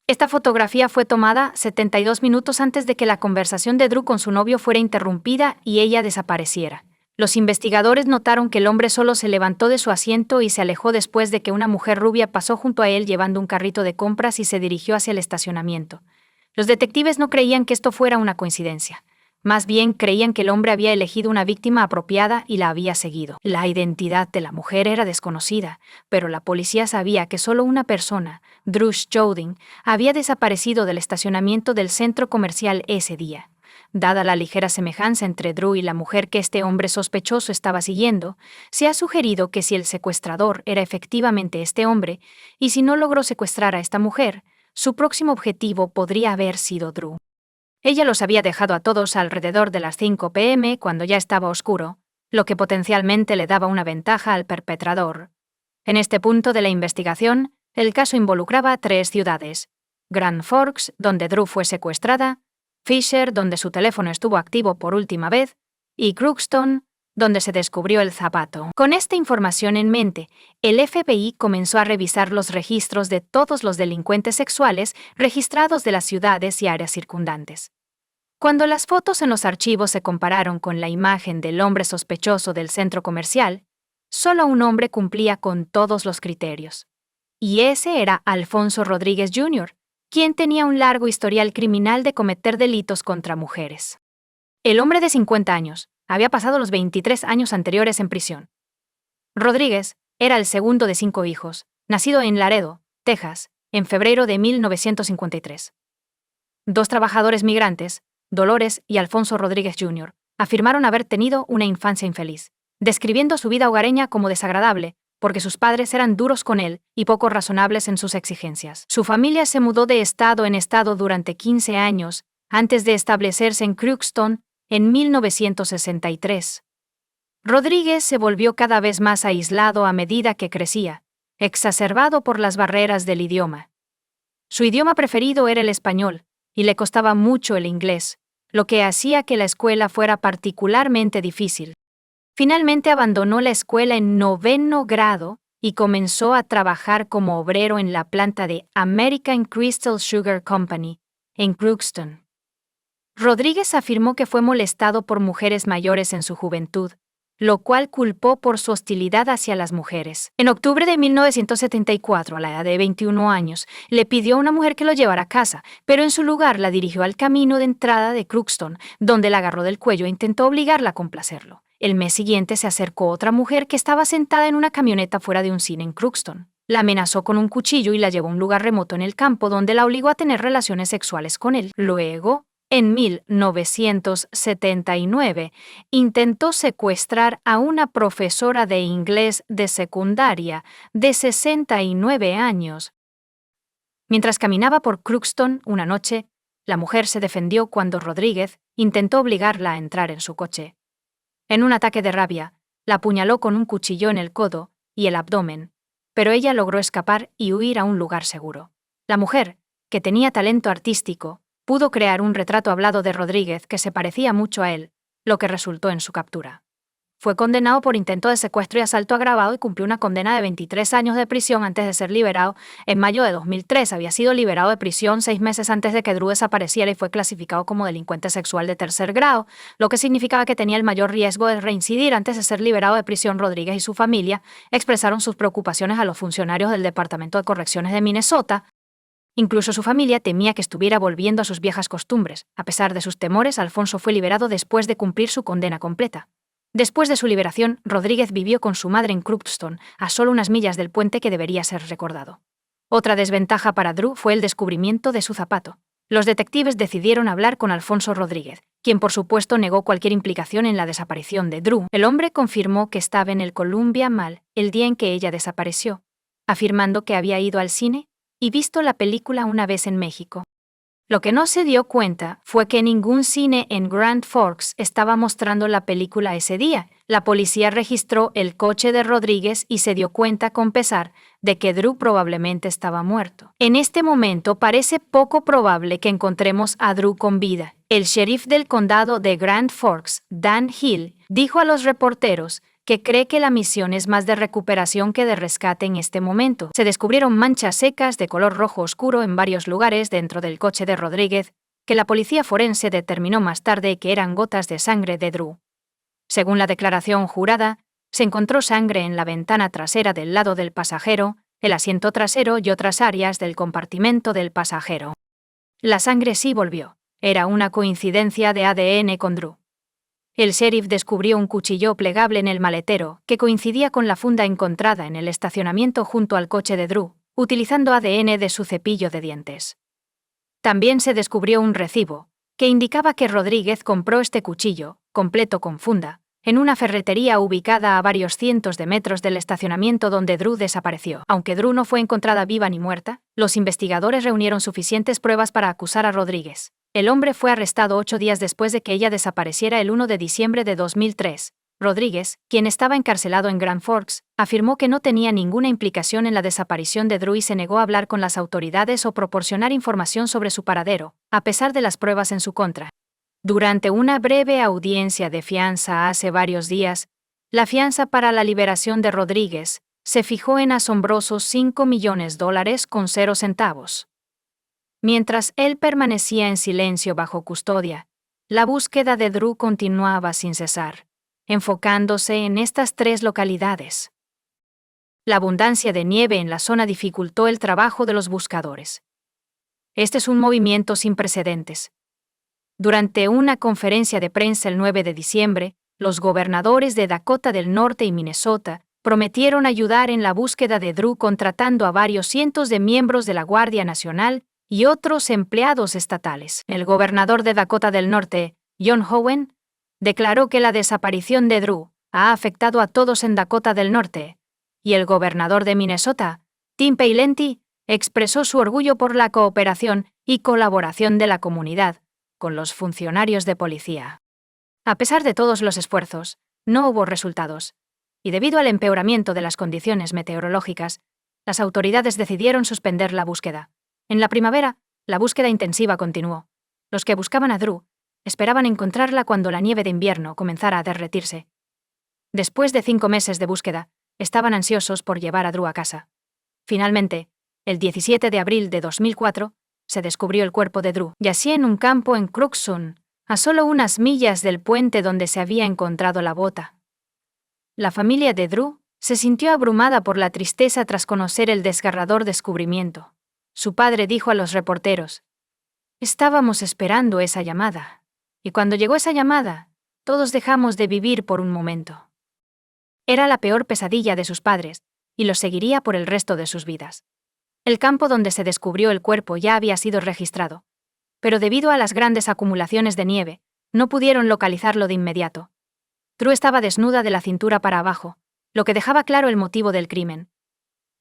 Esta fotografía fue tomada 72 minutos antes de que la conversación de Drew con su novio fuera interrumpida y ella desapareciera. Los investigadores notaron que el hombre solo se levantó de su asiento y se alejó después de que una mujer rubia pasó junto a él llevando un carrito de compras y se dirigió hacia el estacionamiento. Los detectives no creían que esto fuera una coincidencia. Más bien creían que el hombre había elegido una víctima apropiada y la había seguido. La identidad de la mujer era desconocida, pero la policía sabía que solo una persona, Drew Stoughton, había desaparecido del estacionamiento del centro comercial ese día. Dada la ligera semejanza entre Drew y la mujer que este hombre sospechoso estaba siguiendo, se ha sugerido que si el secuestrador era efectivamente este hombre, y si no logró secuestrar a esta mujer, su próximo objetivo podría haber sido Drew. Ella los había dejado a todos alrededor de las 5 p.m. cuando ya estaba oscuro, lo que potencialmente le daba una ventaja al perpetrador. En este punto de la investigación, el caso involucraba 3 ciudades: Grand Forks, donde Drew fue secuestrada; Fisher, donde su teléfono estuvo activo por última vez; y Crookston, donde se descubrió el zapato. Con esta información en mente, el FBI comenzó a revisar los registros de todos los delincuentes sexuales registrados de las ciudades y áreas circundantes. Cuando las fotos en los archivos se compararon con la imagen del hombre sospechoso del centro comercial, solo un hombre cumplía con todos los criterios. Y ese era Alfonso Rodríguez Jr., quien tenía un largo historial criminal de cometer delitos contra mujeres. El hombre de 50 años había pasado los 23 años anteriores en prisión. Rodríguez era el segundo de 5 hijos, nacido en Laredo, Texas, en febrero de 1953. 2 trabajadores migrantes, Dolores y Alfonso Rodríguez Jr., afirmaron haber tenido una infancia infeliz, describiendo su vida hogareña como desagradable, porque sus padres eran duros con él y poco razonables en sus exigencias. Su familia se mudó de estado en estado durante 15 años, antes de establecerse en Crookston en 1963. Rodríguez se volvió cada vez más aislado a medida que crecía, exacerbado por las barreras del idioma. Su idioma preferido era el español, y le costaba mucho el inglés, lo que hacía que la escuela fuera particularmente difícil. Finalmente abandonó la escuela en 9º grado y comenzó a trabajar como obrero en la planta de American Crystal Sugar Company, en Crookston. Rodríguez afirmó que fue molestado por mujeres mayores en su juventud, lo cual culpó por su hostilidad hacia las mujeres. En octubre de 1974, a la edad de 21 años, le pidió a una mujer que lo llevara a casa, pero en su lugar la dirigió al camino de entrada de Crookston, donde la agarró del cuello e intentó obligarla a complacerlo. El mes siguiente se acercó otra mujer que estaba sentada en una camioneta fuera de un cine en Crookston. La amenazó con un cuchillo y la llevó a un lugar remoto en el campo donde la obligó a tener relaciones sexuales con él. Luego, en 1979, intentó secuestrar a una profesora de inglés de secundaria de 69 años. Mientras caminaba por Crookston una noche, la mujer se defendió cuando Rodríguez intentó obligarla a entrar en su coche. En un ataque de rabia, la apuñaló con un cuchillo en el codo y el abdomen, pero ella logró escapar y huir a un lugar seguro. La mujer, que tenía talento artístico, pudo crear un retrato hablado de Rodríguez que se parecía mucho a él, lo que resultó en su captura. Fue condenado por intento de secuestro y asalto agravado y cumplió una condena de 23 años de prisión antes de ser liberado. En mayo de 2003 había sido liberado de prisión 6 meses antes de que Drew desapareciera y fue clasificado como delincuente sexual de 3er grado, lo que significaba que tenía el mayor riesgo de reincidir antes de ser liberado de prisión. Rodríguez y su familia expresaron sus preocupaciones a los funcionarios del Departamento de Correcciones de Minnesota. Incluso su familia temía que estuviera volviendo a sus viejas costumbres. A pesar de sus temores, Alfonso fue liberado después de cumplir su condena completa. Después de su liberación, Rodríguez vivió con su madre en Crookston, a solo unas millas del puente que debería ser recordado. Otra desventaja para Drew fue el descubrimiento de su zapato. Los detectives decidieron hablar con Alfonso Rodríguez, quien por supuesto negó cualquier implicación en la desaparición de Drew. El hombre confirmó que estaba en el Columbia Mall el día en que ella desapareció, afirmando que había ido al cine y visto la película una vez en México. Lo que no se dio cuenta fue que ningún cine en Grand Forks estaba mostrando la película ese día. La policía registró el coche de Rodríguez y se dio cuenta con pesar de que Drew probablemente estaba muerto. En este momento parece poco probable que encontremos a Drew con vida. El sheriff del condado de Grand Forks, Dan Hill, dijo a los reporteros que cree que la misión es más de recuperación que de rescate en este momento. Se descubrieron manchas secas de color rojo oscuro en varios lugares dentro del coche de Rodríguez, que la policía forense determinó más tarde que eran gotas de sangre de Drew. Según la declaración jurada, se encontró sangre en la ventana trasera del lado del pasajero, el asiento trasero y otras áreas del compartimento del pasajero. La sangre sí volvió. Era una coincidencia de ADN con Drew. El sheriff descubrió un cuchillo plegable en el maletero, que coincidía con la funda encontrada en el estacionamiento junto al coche de Drew, utilizando ADN de su cepillo de dientes. También se descubrió un recibo, que indicaba que Rodríguez compró este cuchillo, completo con funda, en una ferretería ubicada a varios cientos de metros del estacionamiento donde Drew desapareció. Aunque Drew no fue encontrada viva ni muerta, los investigadores reunieron suficientes pruebas para acusar a Rodríguez. El hombre fue arrestado 8 días después de que ella desapareciera el 1 de diciembre de 2003. Rodríguez, quien estaba encarcelado en Grand Forks, afirmó que no tenía ninguna implicación en la desaparición de Drew y se negó a hablar con las autoridades o proporcionar información sobre su paradero, a pesar de las pruebas en su contra. Durante una breve audiencia de fianza hace varios días, la fianza para la liberación de Rodríguez se fijó en asombrosos $5 millones con 0 centavos. Mientras él permanecía en silencio bajo custodia, la búsqueda de Drew continuaba sin cesar, enfocándose en estas 3 localidades. La abundancia de nieve en la zona dificultó el trabajo de los buscadores. Este es un movimiento sin precedentes. Durante una conferencia de prensa el 9 de diciembre, los gobernadores de Dakota del Norte y Minnesota prometieron ayudar en la búsqueda de Drew contratando a varios cientos de miembros de la Guardia Nacional y otros empleados estatales. El gobernador de Dakota del Norte, John Hoeven, declaró que la desaparición de Drew ha afectado a todos en Dakota del Norte, y el gobernador de Minnesota, Tim Pawlenty, expresó su orgullo por la cooperación y colaboración de la comunidad con los funcionarios de policía. A pesar de todos los esfuerzos, no hubo resultados, y debido al empeoramiento de las condiciones meteorológicas, las autoridades decidieron suspender la búsqueda. En la primavera, la búsqueda intensiva continuó. Los que buscaban a Drew esperaban encontrarla cuando la nieve de invierno comenzara a derretirse. Después de 5 meses de búsqueda, estaban ansiosos por llevar a Drew a casa. Finalmente, el 17 de abril de 2004, se descubrió el cuerpo de Drew. Yacía en un campo en Crookston, a solo unas millas del puente donde se había encontrado la bota. La familia de Drew se sintió abrumada por la tristeza tras conocer el desgarrador descubrimiento. Su padre dijo a los reporteros: «Estábamos esperando esa llamada, y cuando llegó esa llamada, todos dejamos de vivir por un momento». Era la peor pesadilla de sus padres, y los seguiría por el resto de sus vidas. El campo donde se descubrió el cuerpo ya había sido registrado, pero debido a las grandes acumulaciones de nieve, no pudieron localizarlo de inmediato. Drew estaba desnuda de la cintura para abajo, lo que dejaba claro el motivo del crimen.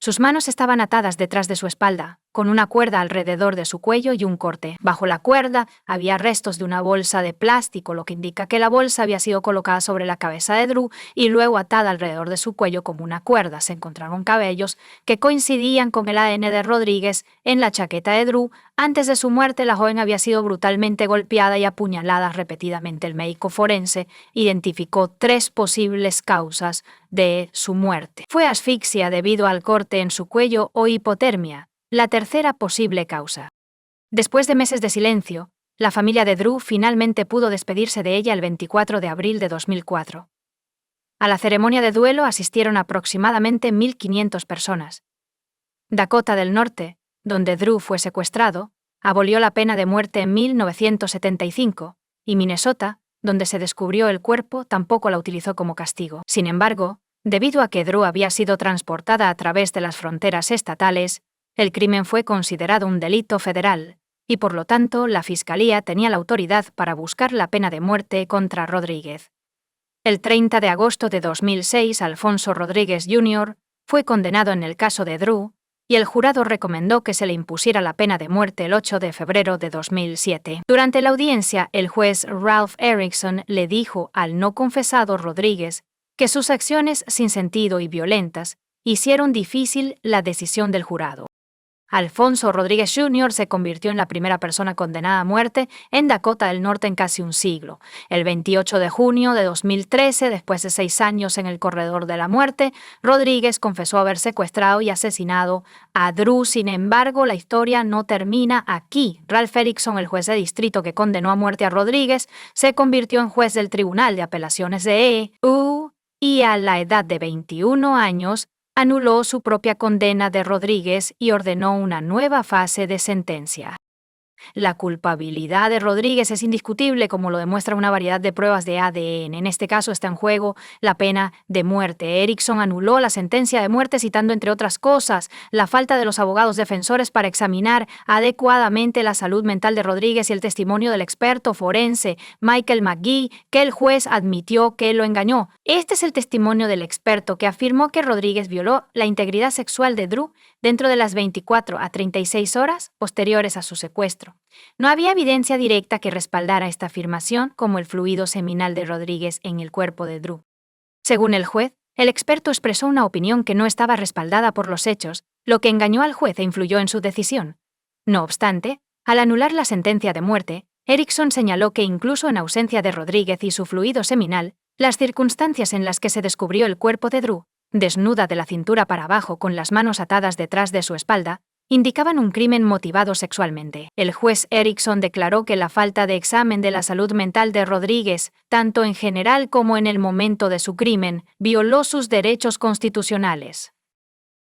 Sus manos estaban atadas detrás de su espalda, con una cuerda alrededor de su cuello y un corte. Bajo la cuerda había restos de una bolsa de plástico, lo que indica que la bolsa había sido colocada sobre la cabeza de Drew y luego atada alrededor de su cuello como una cuerda. Se encontraron cabellos que coincidían con el ADN de Rodríguez en la chaqueta de Drew. Antes de su muerte, la joven había sido brutalmente golpeada y apuñalada repetidamente. El médico forense identificó 3 posibles causas de su muerte. Fue asfixia debido al corte en su cuello o hipotermia, la tercera posible causa. Después de meses de silencio, la familia de Drew finalmente pudo despedirse de ella el 24 de abril de 2004. A la ceremonia de duelo asistieron aproximadamente 1.500 personas. Dakota del Norte, donde Drew fue secuestrado, abolió la pena de muerte en 1975, y Minnesota, donde se descubrió el cuerpo, tampoco la utilizó como castigo. Sin embargo, debido a que Drew había sido transportada a través de las fronteras estatales, el crimen fue considerado un delito federal, y por lo tanto la Fiscalía tenía la autoridad para buscar la pena de muerte contra Rodríguez. El 30 de agosto de 2006, Alfonso Rodríguez Jr. fue condenado en el caso de Drew, y el jurado recomendó que se le impusiera la pena de muerte el 8 de febrero de 2007. Durante la audiencia, el juez Ralph Erickson le dijo al no confesado Rodríguez que sus acciones sin sentido y violentas hicieron difícil la decisión del jurado. Alfonso Rodríguez Jr. se convirtió en la primera persona condenada a muerte en Dakota del Norte en casi un siglo. El 28 de junio de 2013, después de 6 años en el corredor de la muerte, Rodríguez confesó haber secuestrado y asesinado a Drew. Sin embargo, la historia no termina aquí. Ralph Erickson, el juez de distrito que condenó a muerte a Rodríguez, se convirtió en juez del Tribunal de Apelaciones de EU y a la edad de 21 años, anuló su propia condena de Rodríguez y ordenó una nueva fase de sentencia. La culpabilidad de Rodríguez es indiscutible, como lo demuestra una variedad de pruebas de ADN. En este caso está en juego la pena de muerte. Erickson anuló la sentencia de muerte citando, entre otras cosas, la falta de los abogados defensores para examinar adecuadamente la salud mental de Rodríguez y el testimonio del experto forense Michael McGee, que el juez admitió que lo engañó. Este es el testimonio del experto que afirmó que Rodríguez violó la integridad sexual de Drew dentro de las 24 a 36 horas posteriores a su secuestro. No había evidencia directa que respaldara esta afirmación, como el fluido seminal de Rodríguez en el cuerpo de Drew. Según el juez, el experto expresó una opinión que no estaba respaldada por los hechos, lo que engañó al juez e influyó en su decisión. No obstante, al anular la sentencia de muerte, Erickson señaló que incluso en ausencia de Rodríguez y su fluido seminal, las circunstancias en las que se descubrió el cuerpo de Drew, desnuda de la cintura para abajo con las manos atadas detrás de su espalda, indicaban un crimen motivado sexualmente. El juez Erickson declaró que la falta de examen de la salud mental de Rodríguez, tanto en general como en el momento de su crimen, violó sus derechos constitucionales.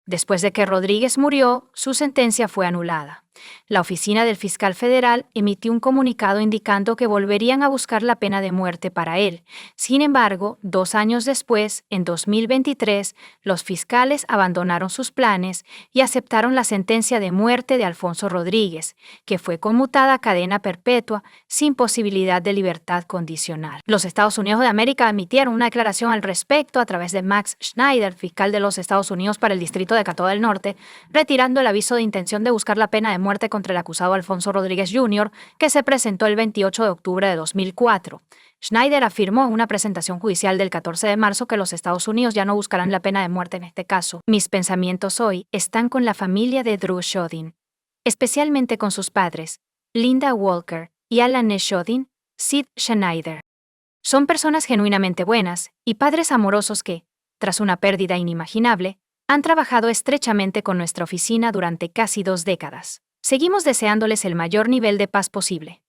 Después de que Rodríguez murió, su sentencia fue anulada. La oficina del fiscal federal emitió un comunicado indicando que volverían a buscar la pena de muerte para él. Sin embargo, 2 años después, en 2023, los fiscales abandonaron sus planes y aceptaron la sentencia de muerte de Alfonso Rodríguez, que fue conmutada a cadena perpetua sin posibilidad de libertad condicional. Los Estados Unidos de América emitieron una declaración al respecto a través de Max Schneider, fiscal de los Estados Unidos para el Distrito de Catawba del Norte, retirando el aviso de intención de buscar la pena de muerte contra el acusado Alfonso Rodríguez Jr., que se presentó el 28 de octubre de 2004. Schneider afirmó en una presentación judicial del 14 de marzo que los Estados Unidos ya no buscarán la pena de muerte en este caso. Mis pensamientos hoy están con la familia de Drew Shodin, especialmente con sus padres, Linda Walker y Alan E. Shodin, Sid Schneider. Son personas genuinamente buenas y padres amorosos que, tras una pérdida inimaginable, han trabajado estrechamente con nuestra oficina durante casi 2 décadas. Seguimos deseándoles el mayor nivel de paz posible.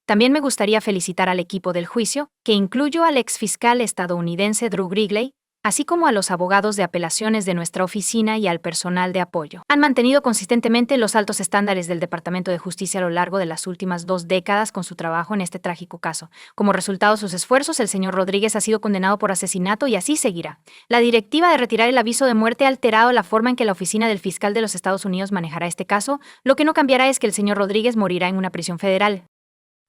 También me gustaría felicitar al equipo del juicio, que incluyó al exfiscal estadounidense Drew Grigley, así como a los abogados de apelaciones de nuestra oficina y al personal de apoyo. Han mantenido consistentemente los altos estándares del Departamento de Justicia a lo largo de las últimas 2 décadas con su trabajo en este trágico caso. Como resultado de sus esfuerzos, el señor Rodríguez ha sido condenado por asesinato y así seguirá. La directiva de retirar el aviso de muerte ha alterado la forma en que la oficina del fiscal de los Estados Unidos manejará este caso. Lo que no cambiará es que el señor Rodríguez morirá en una prisión federal.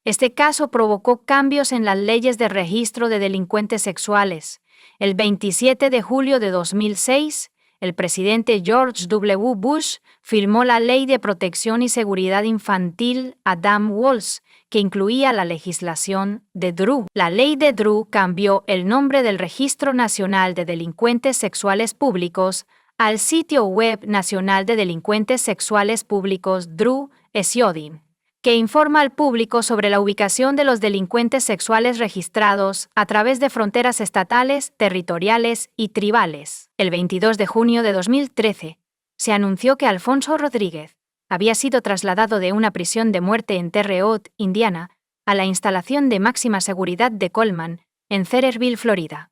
Este caso provocó cambios en las leyes de registro de delincuentes sexuales. El 27 de julio de 2006, el presidente George W. Bush firmó la Ley de Protección y Seguridad Infantil Adam-Walsh, que incluía la legislación de Drew. La ley de Drew cambió el nombre del Registro Nacional de Delincuentes Sexuales Públicos al Sitio Web Nacional de Delincuentes Sexuales Públicos Drew Shodin, que informa al público sobre la ubicación de los delincuentes sexuales registrados a través de fronteras estatales, territoriales y tribales. El 22 de junio de 2013, se anunció que Alfonso Rodríguez había sido trasladado de una prisión de muerte en Terre Haute, Indiana, a la instalación de máxima seguridad de Coleman, en Cedarville, Florida.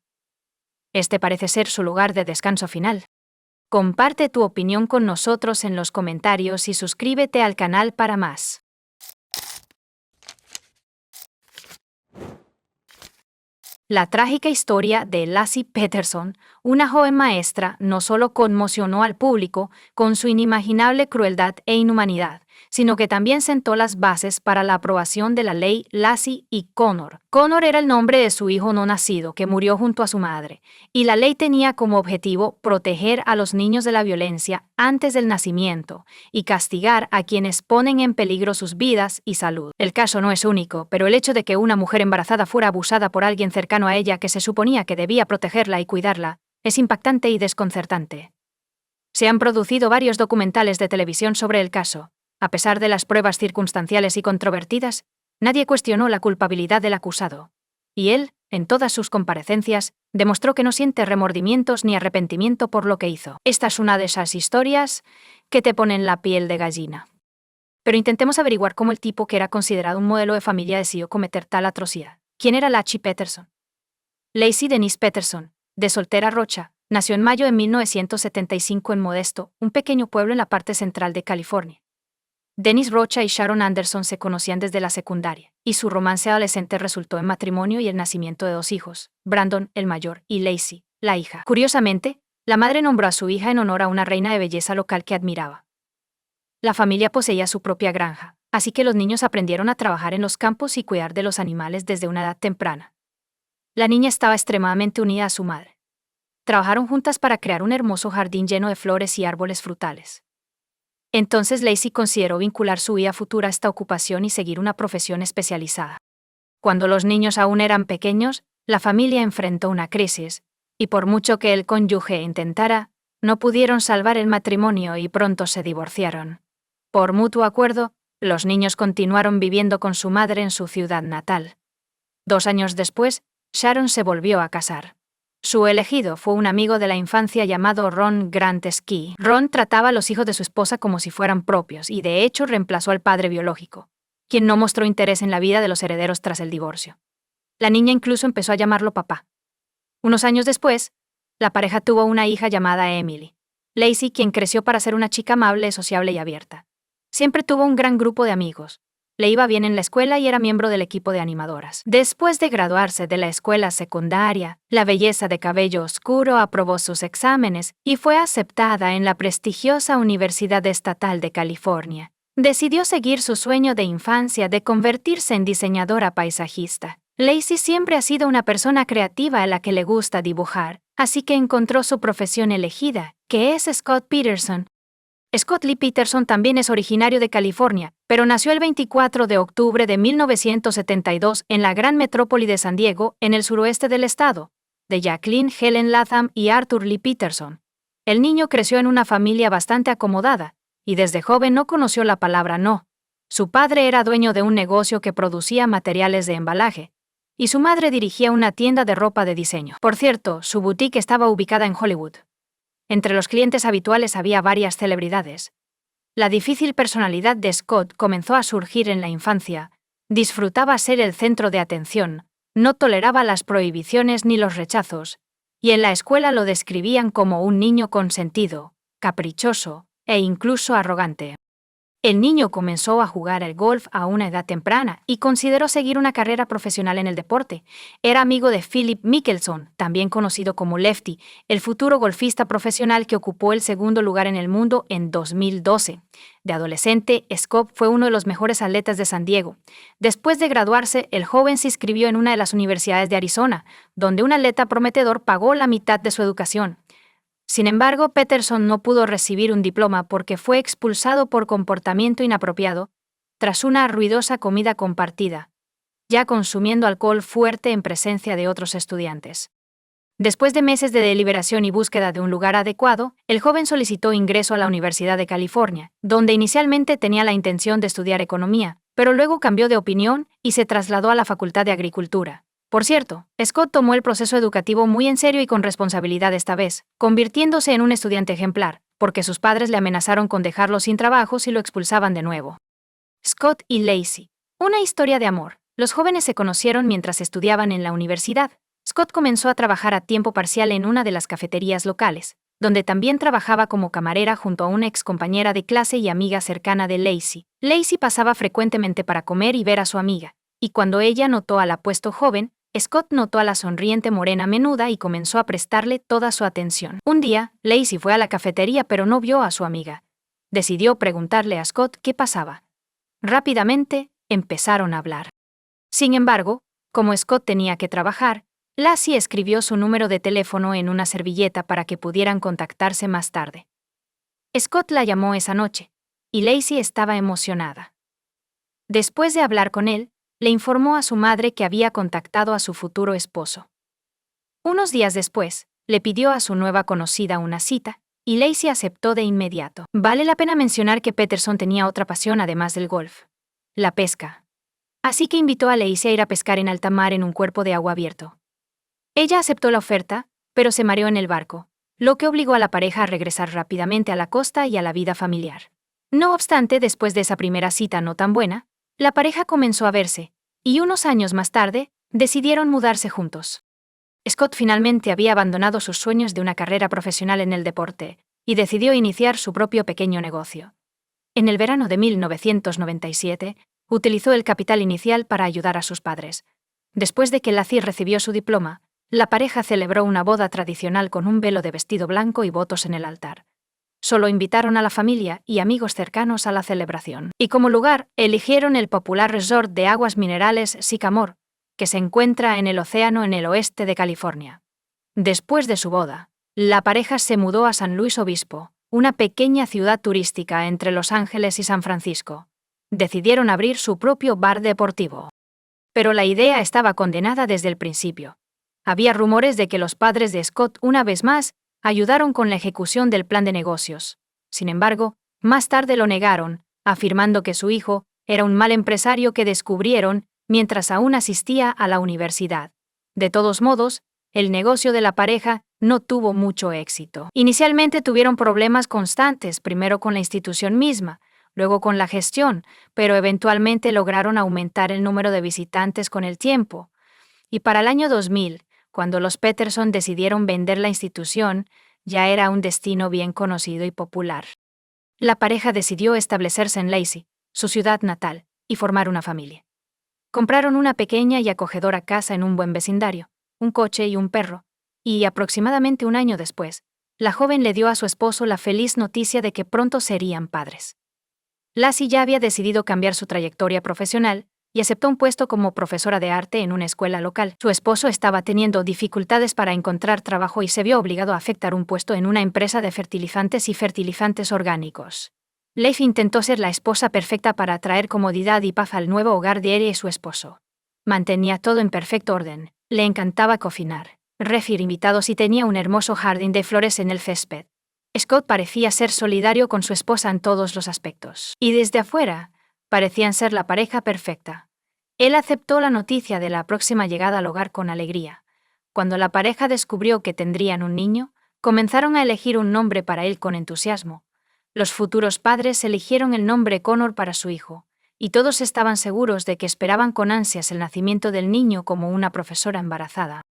Este parece ser su lugar de descanso final. Comparte tu opinión con nosotros en los comentarios y suscríbete al canal para más. La trágica historia de Laci Peterson, una joven maestra, no solo conmocionó al público con su inimaginable crueldad e inhumanidad, sino que también sentó las bases para la aprobación de la ley Laci y Connor. Connor era el nombre de su hijo no nacido, que murió junto a su madre, y la ley tenía como objetivo proteger a los niños de la violencia antes del nacimiento y castigar a quienes ponen en peligro sus vidas y salud. El caso no es único, pero el hecho de que una mujer embarazada fuera abusada por alguien cercano a ella que se suponía que debía protegerla y cuidarla, es impactante y desconcertante. Se han producido varios documentales de televisión sobre el caso. A pesar de las pruebas circunstanciales y controvertidas, nadie cuestionó la culpabilidad del acusado. Y él, en todas sus comparecencias, demostró que no siente remordimientos ni arrepentimiento por lo que hizo. Esta es una de esas historias que te ponen la piel de gallina. Pero intentemos averiguar cómo el tipo que era considerado un modelo de familia decidió cometer tal atrocidad. ¿Quién era Laci Peterson? Laci Denise Peterson, de Soltera Rocha, nació en mayo de 1975 en Modesto, un pequeño pueblo en la parte central de California. Dennis Rocha y Sharon Anderson se conocían desde la secundaria, y su romance adolescente resultó en matrimonio y el nacimiento de 2 hijos, Brandon, el mayor, y Laci, la hija. Curiosamente, la madre nombró a su hija en honor a una reina de belleza local que admiraba. La familia poseía su propia granja, así que los niños aprendieron a trabajar en los campos y cuidar de los animales desde una edad temprana. La niña estaba extremadamente unida a su madre. Trabajaron juntas para crear un hermoso jardín lleno de flores y árboles frutales. Entonces Laci consideró vincular su vida futura a esta ocupación y seguir una profesión especializada. Cuando los niños aún eran pequeños, la familia enfrentó una crisis, y por mucho que el cónyuge intentara, no pudieron salvar el matrimonio y pronto se divorciaron. Por mutuo acuerdo, Los niños continuaron viviendo con su madre en su ciudad natal. 2 años después, Sharon se volvió a casar. Su elegido fue un amigo de la infancia llamado Ron Grant Ski. Ron trataba a los hijos de su esposa como si fueran propios y de hecho reemplazó al padre biológico, quien no mostró interés en la vida de los herederos tras el divorcio. La niña incluso empezó a llamarlo papá. Unos años después, la pareja tuvo una hija llamada Emily. Lacey, quien creció para ser una chica amable, sociable y abierta. Siempre tuvo un gran grupo de amigos. Le iba bien en la escuela y era miembro del equipo de animadoras. Después de graduarse de la escuela secundaria, la belleza de cabello oscuro aprobó sus exámenes y fue aceptada en la prestigiosa Universidad Estatal de California. Decidió seguir su sueño de infancia de convertirse en diseñadora paisajista. Lacey siempre ha sido una persona creativa a la que le gusta dibujar, así que encontró su profesión elegida, que es Scott Peterson. Scott Lee Peterson también es originario de California, pero nació el 24 de octubre de 1972 en la gran metrópoli de San Diego, en el suroeste del estado, de Jacqueline Helen Latham y Arthur Lee Peterson. El niño creció en una familia bastante acomodada, y desde joven no conoció la palabra no. Su padre era dueño de un negocio que producía materiales de embalaje, y su madre dirigía una tienda de ropa de diseño. Por cierto, su boutique estaba ubicada en Hollywood. Entre los clientes habituales había varias celebridades. La difícil personalidad de Scott comenzó a surgir en la infancia. Disfrutaba ser el centro de atención, no toleraba las prohibiciones ni los rechazos, y en la escuela lo describían como un niño consentido, caprichoso e incluso arrogante. El niño comenzó a jugar al golf a una edad temprana y consideró seguir una carrera profesional en el deporte. Era amigo de Philip Mickelson, también conocido como Lefty, el futuro golfista profesional que ocupó el segundo lugar en el mundo en 2012. De adolescente, Scott fue uno de los mejores atletas de San Diego. Después de graduarse, el joven se inscribió en una de las universidades de Arizona, donde un atleta prometedor pagó la mitad de su educación. Sin embargo, Peterson no pudo recibir un diploma porque fue expulsado por comportamiento inapropiado tras una ruidosa comida compartida, ya consumiendo alcohol fuerte en presencia de otros estudiantes. Después de meses de deliberación y búsqueda de un lugar adecuado, el joven solicitó ingreso a la Universidad de California, donde inicialmente tenía la intención de estudiar economía, pero luego cambió de opinión y se trasladó a la Facultad de Agricultura. Por cierto, Scott tomó el proceso educativo muy en serio y con responsabilidad esta vez, convirtiéndose en un estudiante ejemplar, porque sus padres le amenazaron con dejarlo sin trabajo si lo expulsaban de nuevo. Scott y Lacey. Una historia de amor. Los jóvenes se conocieron mientras estudiaban en la universidad. Scott comenzó a trabajar a tiempo parcial en una de las cafeterías locales, donde también trabajaba como camarera junto a una excompañera de clase y amiga cercana de Lacey. Lacey pasaba frecuentemente para comer y ver a su amiga, y cuando ella notó al apuesto joven, Scott notó a la sonriente morena menuda y comenzó a prestarle toda su atención. Un día, Lacey fue a la cafetería pero no vio a su amiga. Decidió preguntarle a Scott qué pasaba. Rápidamente, empezaron a hablar. Sin embargo, como Scott tenía que trabajar, Lacey escribió su número de teléfono en una servilleta para que pudieran contactarse más tarde. Scott la llamó esa noche, y Lacey estaba emocionada. Después de hablar con él, le informó a su madre que había contactado a su futuro esposo. Unos días después, le pidió a su nueva conocida una cita, y Lacey aceptó de inmediato. Vale la pena mencionar que Peterson tenía otra pasión además del golf: la pesca. Así que invitó a Lacey a ir a pescar en alta mar en un cuerpo de agua abierto. Ella aceptó la oferta, pero se mareó en el barco, lo que obligó a la pareja a regresar rápidamente a la costa y a la vida familiar. No obstante, después de esa primera cita no tan buena, la pareja comenzó a verse, y unos años más tarde, decidieron mudarse juntos. Scott finalmente había abandonado sus sueños de una carrera profesional en el deporte, y decidió iniciar su propio pequeño negocio. En el verano de 1997, utilizó el capital inicial para ayudar a sus padres. Después de que Lacey recibió su diploma, la pareja celebró una boda tradicional con un velo de vestido blanco y votos en el altar. Solo invitaron a la familia y amigos cercanos a la celebración. Y como lugar, eligieron el popular resort de aguas minerales Sycamore, que se encuentra en el océano en el oeste de California. Después de su boda, la pareja se mudó a San Luis Obispo, una pequeña ciudad turística entre Los Ángeles y San Francisco. Decidieron abrir su propio bar deportivo. Pero la idea estaba condenada desde el principio. Había rumores de que los padres de Scott, una vez más, ayudaron con la ejecución del plan de negocios. Sin embargo, más tarde lo negaron, afirmando que su hijo Era un mal empresario que descubrieron mientras aún asistía a la universidad. De todos modos, el negocio de la pareja no tuvo mucho éxito. Inicialmente tuvieron problemas constantes, primero con la institución misma, luego con la gestión, pero eventualmente lograron aumentar el número de visitantes con el tiempo. Y para el año 2000, cuando los Peterson decidieron vender la institución, ya era un destino bien conocido y popular. La pareja decidió establecerse en Lacey, su ciudad natal, y formar una familia. Compraron una pequeña y acogedora casa en un buen vecindario, un coche y un perro, y aproximadamente un año después, la joven le dio a su esposo la feliz noticia de que pronto serían padres. Lassie ya había decidido cambiar su trayectoria profesional y aceptó un puesto como profesora de arte en una escuela local. Su esposo estaba teniendo dificultades para encontrar trabajo y se vio obligado a aceptar un puesto en una empresa de fertilizantes y fertilizantes orgánicos. Leif intentó ser la esposa perfecta para traer comodidad y paz al nuevo hogar de ella y su esposo. Mantenía todo en perfecto orden, le encantaba cocinar, recibir invitados y tenía un hermoso jardín de flores en el césped. Scott parecía ser solidario con su esposa en todos los aspectos. Y desde afuera, parecían ser la pareja perfecta. Él aceptó la noticia de la próxima llegada al hogar con alegría. Cuando la pareja descubrió que tendrían un niño, comenzaron a elegir un nombre para él con entusiasmo. Los futuros padres eligieron el nombre Connor para su hijo, y todos estaban seguros de que esperaban con ansias el nacimiento del niño como una profesora embarazada.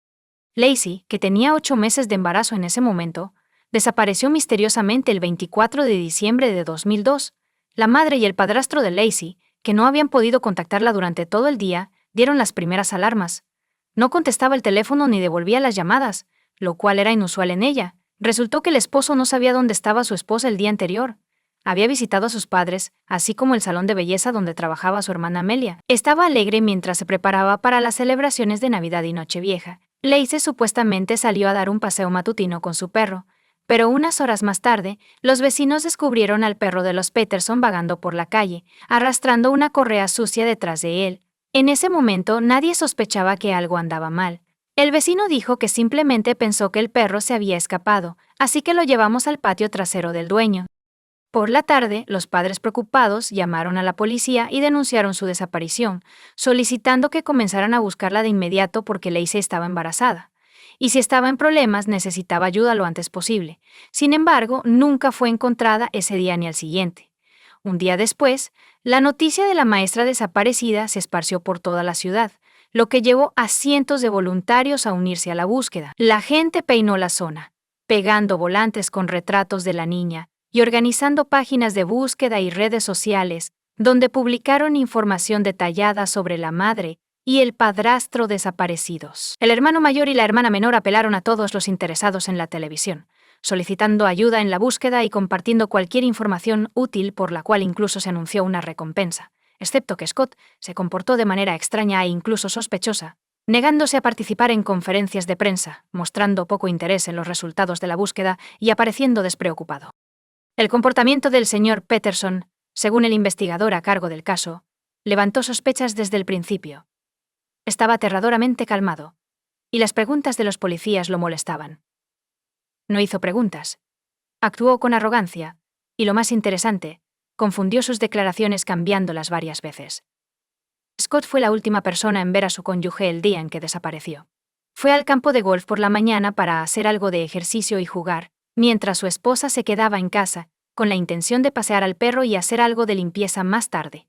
Lacey, que tenía 8 meses de embarazo en ese momento, desapareció misteriosamente el 24 de diciembre de 2002. La madre y el padrastro de Lacey, que no habían podido contactarla durante todo el día, dieron las primeras alarmas. No contestaba el teléfono ni devolvía las llamadas, lo cual era inusual en ella. Resultó que el esposo no sabía dónde estaba su esposa el día anterior. Había visitado a sus padres, así como el salón de belleza donde trabajaba su hermana Amelia. Estaba alegre mientras se preparaba para las celebraciones de Navidad y Nochevieja. Lacey supuestamente salió a dar un paseo matutino con su perro, pero unas horas más tarde, los vecinos descubrieron al perro de los Peterson vagando por la calle, arrastrando una correa sucia detrás de él. En ese momento nadie sospechaba que algo andaba mal. El vecino dijo que simplemente pensó que el perro se había escapado, así que lo llevamos al patio trasero del dueño. Por la tarde, los padres preocupados llamaron a la policía y denunciaron su desaparición, solicitando que comenzaran a buscarla de inmediato porque Lacey estaba embarazada. Y si estaba en problemas, necesitaba ayuda lo antes posible. Sin embargo, nunca fue encontrada ese día ni al siguiente. Un día después, la noticia de la maestra desaparecida se esparció por toda la ciudad, lo que llevó a cientos de voluntarios a unirse a la búsqueda. La gente peinó la zona, pegando volantes con retratos de la niña y organizando páginas de búsqueda y redes sociales, donde publicaron información detallada sobre la madre y el padrastro desaparecidos. El hermano mayor y la hermana menor apelaron a todos los interesados en la televisión, solicitando ayuda en la búsqueda y compartiendo cualquier información útil por la cual incluso se anunció una recompensa, excepto que Scott se comportó de manera extraña e incluso sospechosa, negándose a participar en conferencias de prensa, mostrando poco interés en los resultados de la búsqueda y apareciendo despreocupado. El comportamiento del señor Peterson, según el investigador a cargo del caso, levantó sospechas desde el principio. Estaba aterradoramente calmado, y las preguntas de los policías lo molestaban. No hizo preguntas. Actuó con arrogancia, y lo más interesante, confundió sus declaraciones cambiándolas varias veces. Scott fue la última persona en ver a su cónyuge el día en que desapareció. Fue al campo de golf por la mañana para hacer algo de ejercicio y jugar, mientras su esposa se quedaba en casa, con la intención de pasear al perro y hacer algo de limpieza más tarde.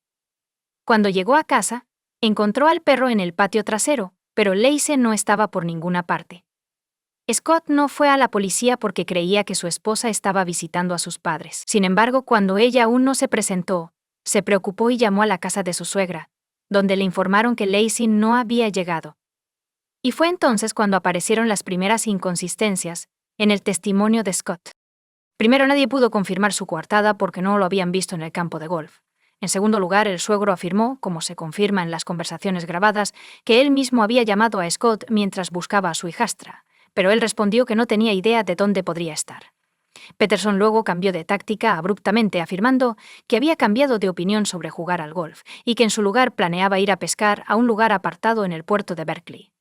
Cuando llegó a casa, encontró al perro en el patio trasero, pero Lacey no estaba por ninguna parte. Scott no fue a la policía porque creía que su esposa estaba visitando a sus padres. Sin embargo, cuando ella aún no se presentó, se preocupó y llamó a la casa de su suegra, donde le informaron que Lacey no había llegado. Y fue entonces cuando aparecieron las primeras inconsistencias en el testimonio de Scott. Primero, nadie pudo confirmar su coartada porque no lo habían visto en el campo de golf. En segundo lugar, el suegro afirmó, como se confirma en las conversaciones grabadas, que él mismo había llamado a Scott mientras buscaba a su hijastra, pero él respondió que no tenía idea de dónde podría estar. Peterson luego cambió de táctica abruptamente, afirmando que había cambiado de opinión sobre jugar al golf y que en su lugar planeaba ir a pescar a un lugar apartado en el puerto de Berkeley.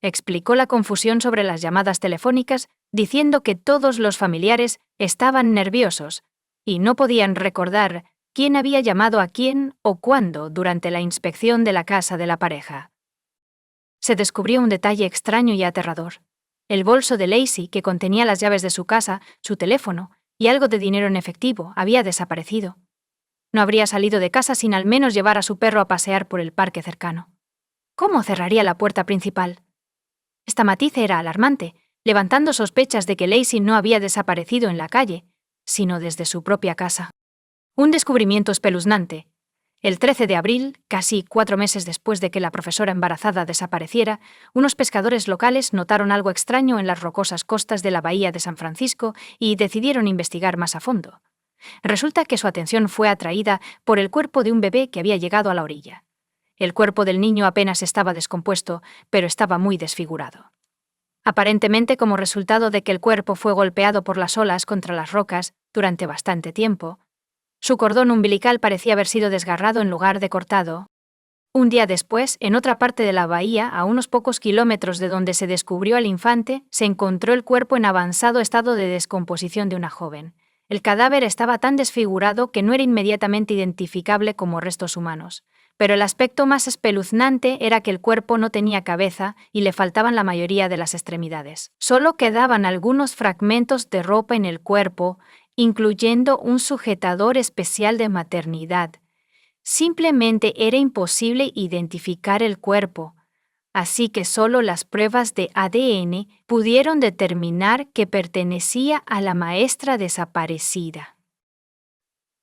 Explicó la confusión sobre las llamadas telefónicas, diciendo que todos los familiares estaban nerviosos y no podían recordar quién había llamado a quién o cuándo durante la inspección de la casa de la pareja. Se descubrió un detalle extraño y aterrador. El bolso de Lacey, que contenía las llaves de su casa, su teléfono y algo de dinero en efectivo, había desaparecido. No habría salido de casa sin al menos llevar a su perro a pasear por el parque cercano. ¿Cómo cerraría la puerta principal? Esta matiz era alarmante, levantando sospechas de que Lacey no había desaparecido en la calle, sino desde su propia casa. Un descubrimiento espeluznante. El 13 de abril, casi 4 meses después de que la profesora embarazada desapareciera, unos pescadores locales notaron algo extraño en las rocosas costas de la bahía de San Francisco y decidieron investigar más a fondo. Resulta que su atención fue atraída por el cuerpo de un bebé que había llegado a la orilla. El cuerpo del niño apenas estaba descompuesto, pero estaba muy desfigurado. Aparentemente como resultado de que el cuerpo fue golpeado por las olas contra las rocas durante bastante tiempo, su cordón umbilical parecía haber sido desgarrado en lugar de cortado. Un día después, en otra parte de la bahía, a unos pocos kilómetros de donde se descubrió al infante, se encontró el cuerpo en avanzado estado de descomposición de una joven. El cadáver estaba tan desfigurado que no era inmediatamente identificable como restos humanos. Pero el aspecto más espeluznante era que el cuerpo no tenía cabeza y le faltaban la mayoría de las extremidades. Solo quedaban algunos fragmentos de ropa en el cuerpo, incluyendo un sujetador especial de maternidad. Simplemente era imposible identificar el cuerpo, así que solo las pruebas de ADN pudieron determinar que pertenecía a la maestra desaparecida.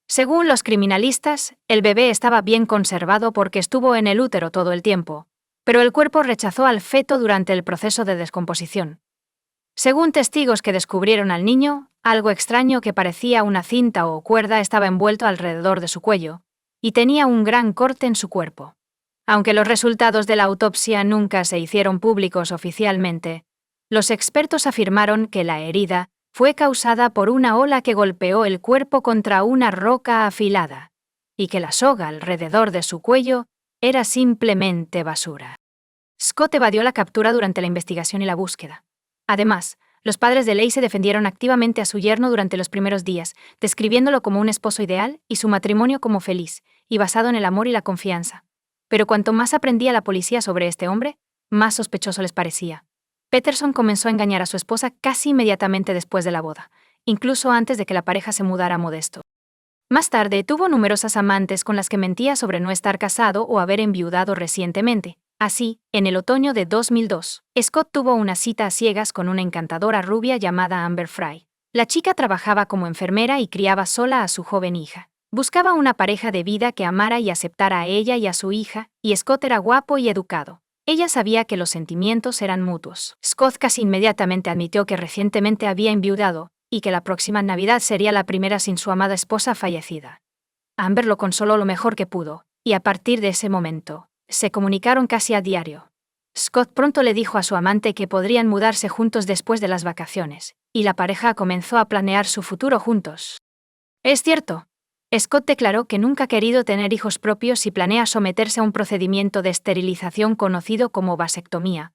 Según los criminalistas, el bebé estaba bien conservado porque estuvo en el útero todo el tiempo, pero el cuerpo rechazó al feto durante el proceso de descomposición. Según testigos que descubrieron al niño, algo extraño que parecía una cinta o cuerda estaba envuelto alrededor de su cuello, y tenía un gran corte en su cuerpo. Aunque los resultados de la autopsia nunca se hicieron públicos oficialmente, los expertos afirmaron que la herida fue causada por una ola que golpeó el cuerpo contra una roca afilada, y que la soga alrededor de su cuello era simplemente basura. Scott evadió la captura durante la investigación y la búsqueda. Además, los padres de Lacey defendieron activamente a su yerno durante los primeros días, describiéndolo como un esposo ideal y su matrimonio como feliz, y basado en el amor y la confianza. Pero cuanto más aprendía la policía sobre este hombre, más sospechoso les parecía. Peterson comenzó a engañar a su esposa casi inmediatamente después de la boda, incluso antes de que la pareja se mudara a Modesto. Más tarde, tuvo numerosas amantes con las que mentía sobre no estar casado o haber enviudado recientemente. Así, en el otoño de 2002, Scott tuvo una cita a ciegas con una encantadora rubia llamada Amber Fry. La chica trabajaba como enfermera y criaba sola a su joven hija. Buscaba una pareja de vida que amara y aceptara a ella y a su hija, y Scott era guapo y educado. Ella sabía que los sentimientos eran mutuos. Scott casi inmediatamente admitió que recientemente había enviudado, y que la próxima Navidad sería la primera sin su amada esposa fallecida. Amber lo consoló lo mejor que pudo, y a partir de ese momento, se comunicaron casi a diario. Scott pronto le dijo a su amante que podrían mudarse juntos después de las vacaciones, y la pareja comenzó a planear su futuro juntos. Es cierto, Scott declaró que nunca ha querido tener hijos propios y planea someterse a un procedimiento de esterilización conocido como vasectomía,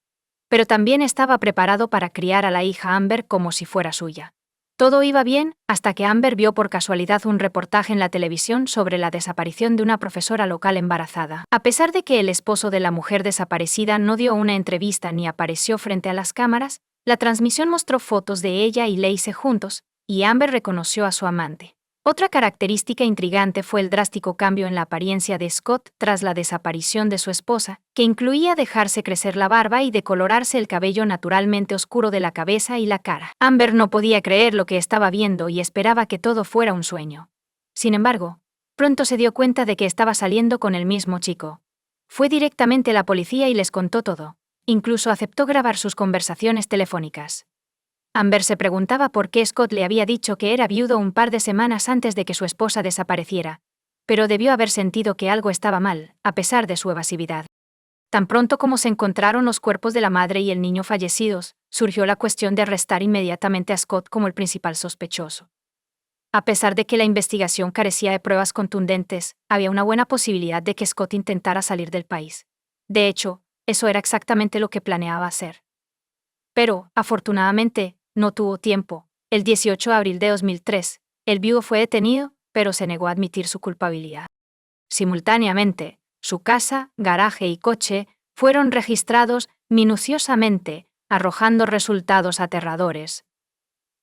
pero también estaba preparado para criar a la hija Amber como si fuera suya. Todo iba bien hasta que Amber vio por casualidad un reportaje en la televisión sobre la desaparición de una profesora local embarazada. A pesar de que el esposo de la mujer desaparecida no dio una entrevista ni apareció frente a las cámaras, la transmisión mostró fotos de ella y Lacey juntos, y Amber reconoció a su amante. Otra característica intrigante fue el drástico cambio en la apariencia de Scott tras la desaparición de su esposa, que incluía dejarse crecer la barba y decolorarse el cabello naturalmente oscuro de la cabeza y la cara. Amber no podía creer lo que estaba viendo y esperaba que todo fuera un sueño. Sin embargo, pronto se dio cuenta de que estaba saliendo con el mismo chico. Fue directamente a la policía y les contó todo. Incluso aceptó grabar sus conversaciones telefónicas. Amber se preguntaba por qué Scott le había dicho que era viudo un par de semanas antes de que su esposa desapareciera, pero debió haber sentido que algo estaba mal, a pesar de su evasividad. Tan pronto como se encontraron los cuerpos de la madre y el niño fallecidos, surgió la cuestión de arrestar inmediatamente a Scott como el principal sospechoso. A pesar de que la investigación carecía de pruebas contundentes, había una buena posibilidad de que Scott intentara salir del país. De hecho, eso era exactamente lo que planeaba hacer. Pero, afortunadamente, no tuvo tiempo. El 18 de abril de 2003, el viudo fue detenido pero se negó a admitir su culpabilidad. Simultáneamente, su casa, garaje y coche fueron registrados minuciosamente, arrojando resultados aterradores.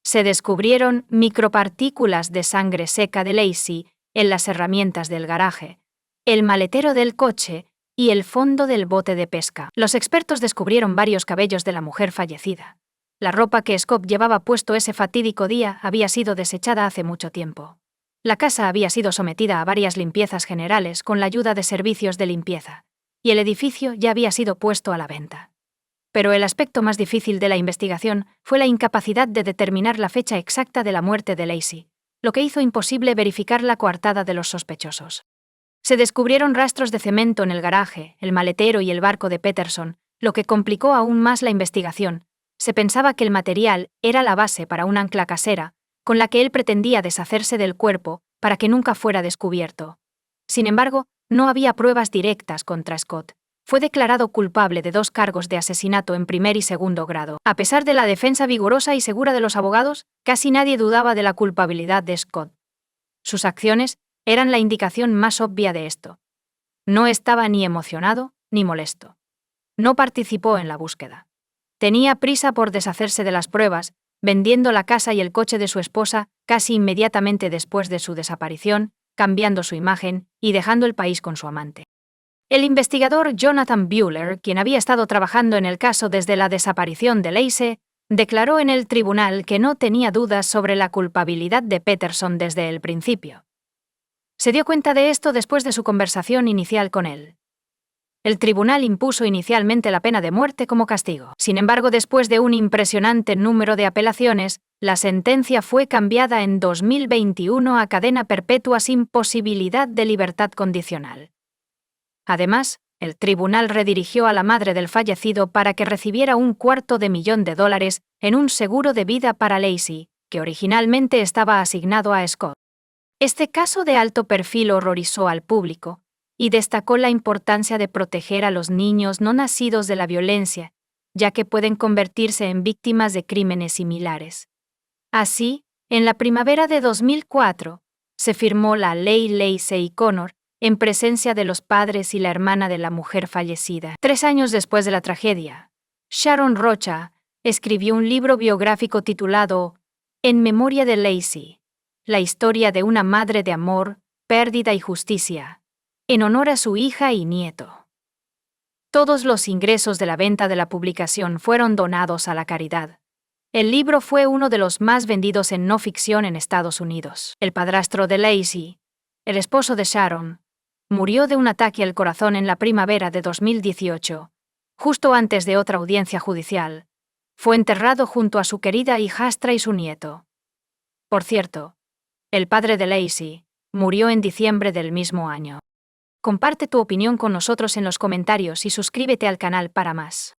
Se descubrieron micropartículas de sangre seca de Lacey en las herramientas del garaje, el maletero del coche y el fondo del bote de pesca. Los expertos descubrieron varios cabellos de la mujer fallecida. La ropa que Scott llevaba puesto ese fatídico día había sido desechada hace mucho tiempo. La casa había sido sometida a varias limpiezas generales con la ayuda de servicios de limpieza, y el edificio ya había sido puesto a la venta. Pero el aspecto más difícil de la investigación fue la incapacidad de determinar la fecha exacta de la muerte de Lacey, lo que hizo imposible verificar la coartada de los sospechosos. Se descubrieron rastros de cemento en el garaje, el maletero y el barco de Peterson, lo que complicó aún más la investigación. Se pensaba que el material era la base para un ancla casera, con la que él pretendía deshacerse del cuerpo para que nunca fuera descubierto. Sin embargo, no había pruebas directas contra Scott. Fue declarado culpable de 2 cargos de asesinato en primer y segundo grado. A pesar de la defensa vigorosa y segura de los abogados, casi nadie dudaba de la culpabilidad de Scott. Sus acciones eran la indicación más obvia de esto. No estaba ni emocionado ni molesto. No participó en la búsqueda. Tenía prisa por deshacerse de las pruebas, vendiendo la casa y el coche de su esposa casi inmediatamente después de su desaparición, cambiando su imagen y dejando el país con su amante. El investigador Jonathan Buehler, quien había estado trabajando en el caso desde la desaparición de Lacey, declaró en el tribunal que no tenía dudas sobre la culpabilidad de Peterson desde el principio. Se dio cuenta de esto después de su conversación inicial con él. El tribunal impuso inicialmente la pena de muerte como castigo. Sin embargo, después de un impresionante número de apelaciones, la sentencia fue cambiada en 2021 a cadena perpetua sin posibilidad de libertad condicional. Además, el tribunal redirigió a la madre del fallecido para que recibiera $250,000 en un seguro de vida para Lacey, que originalmente estaba asignado a Scott. Este caso de alto perfil horrorizó al público y destacó la importancia de proteger a los niños no nacidos de la violencia, ya que pueden convertirse en víctimas de crímenes similares. Así, en la primavera de 2004, se firmó la Ley Lacey Connor, en presencia de los padres y la hermana de la mujer fallecida. 3 años después de la tragedia, Sharon Rocha escribió un libro biográfico titulado En memoria de Lacey, la historia de una madre de amor, pérdida y justicia, en honor a su hija y nieto. Todos los ingresos de la venta de la publicación fueron donados a la caridad. El libro fue uno de los más vendidos en no ficción en Estados Unidos. El padrastro de Lacey, el esposo de Sharon, murió de un ataque al corazón en la primavera de 2018, justo antes de otra audiencia judicial. Fue enterrado junto a su querida hijastra y su nieto. Por cierto, el padre de Lacey murió en diciembre del mismo año. Comparte tu opinión con nosotros en los comentarios y suscríbete al canal para más.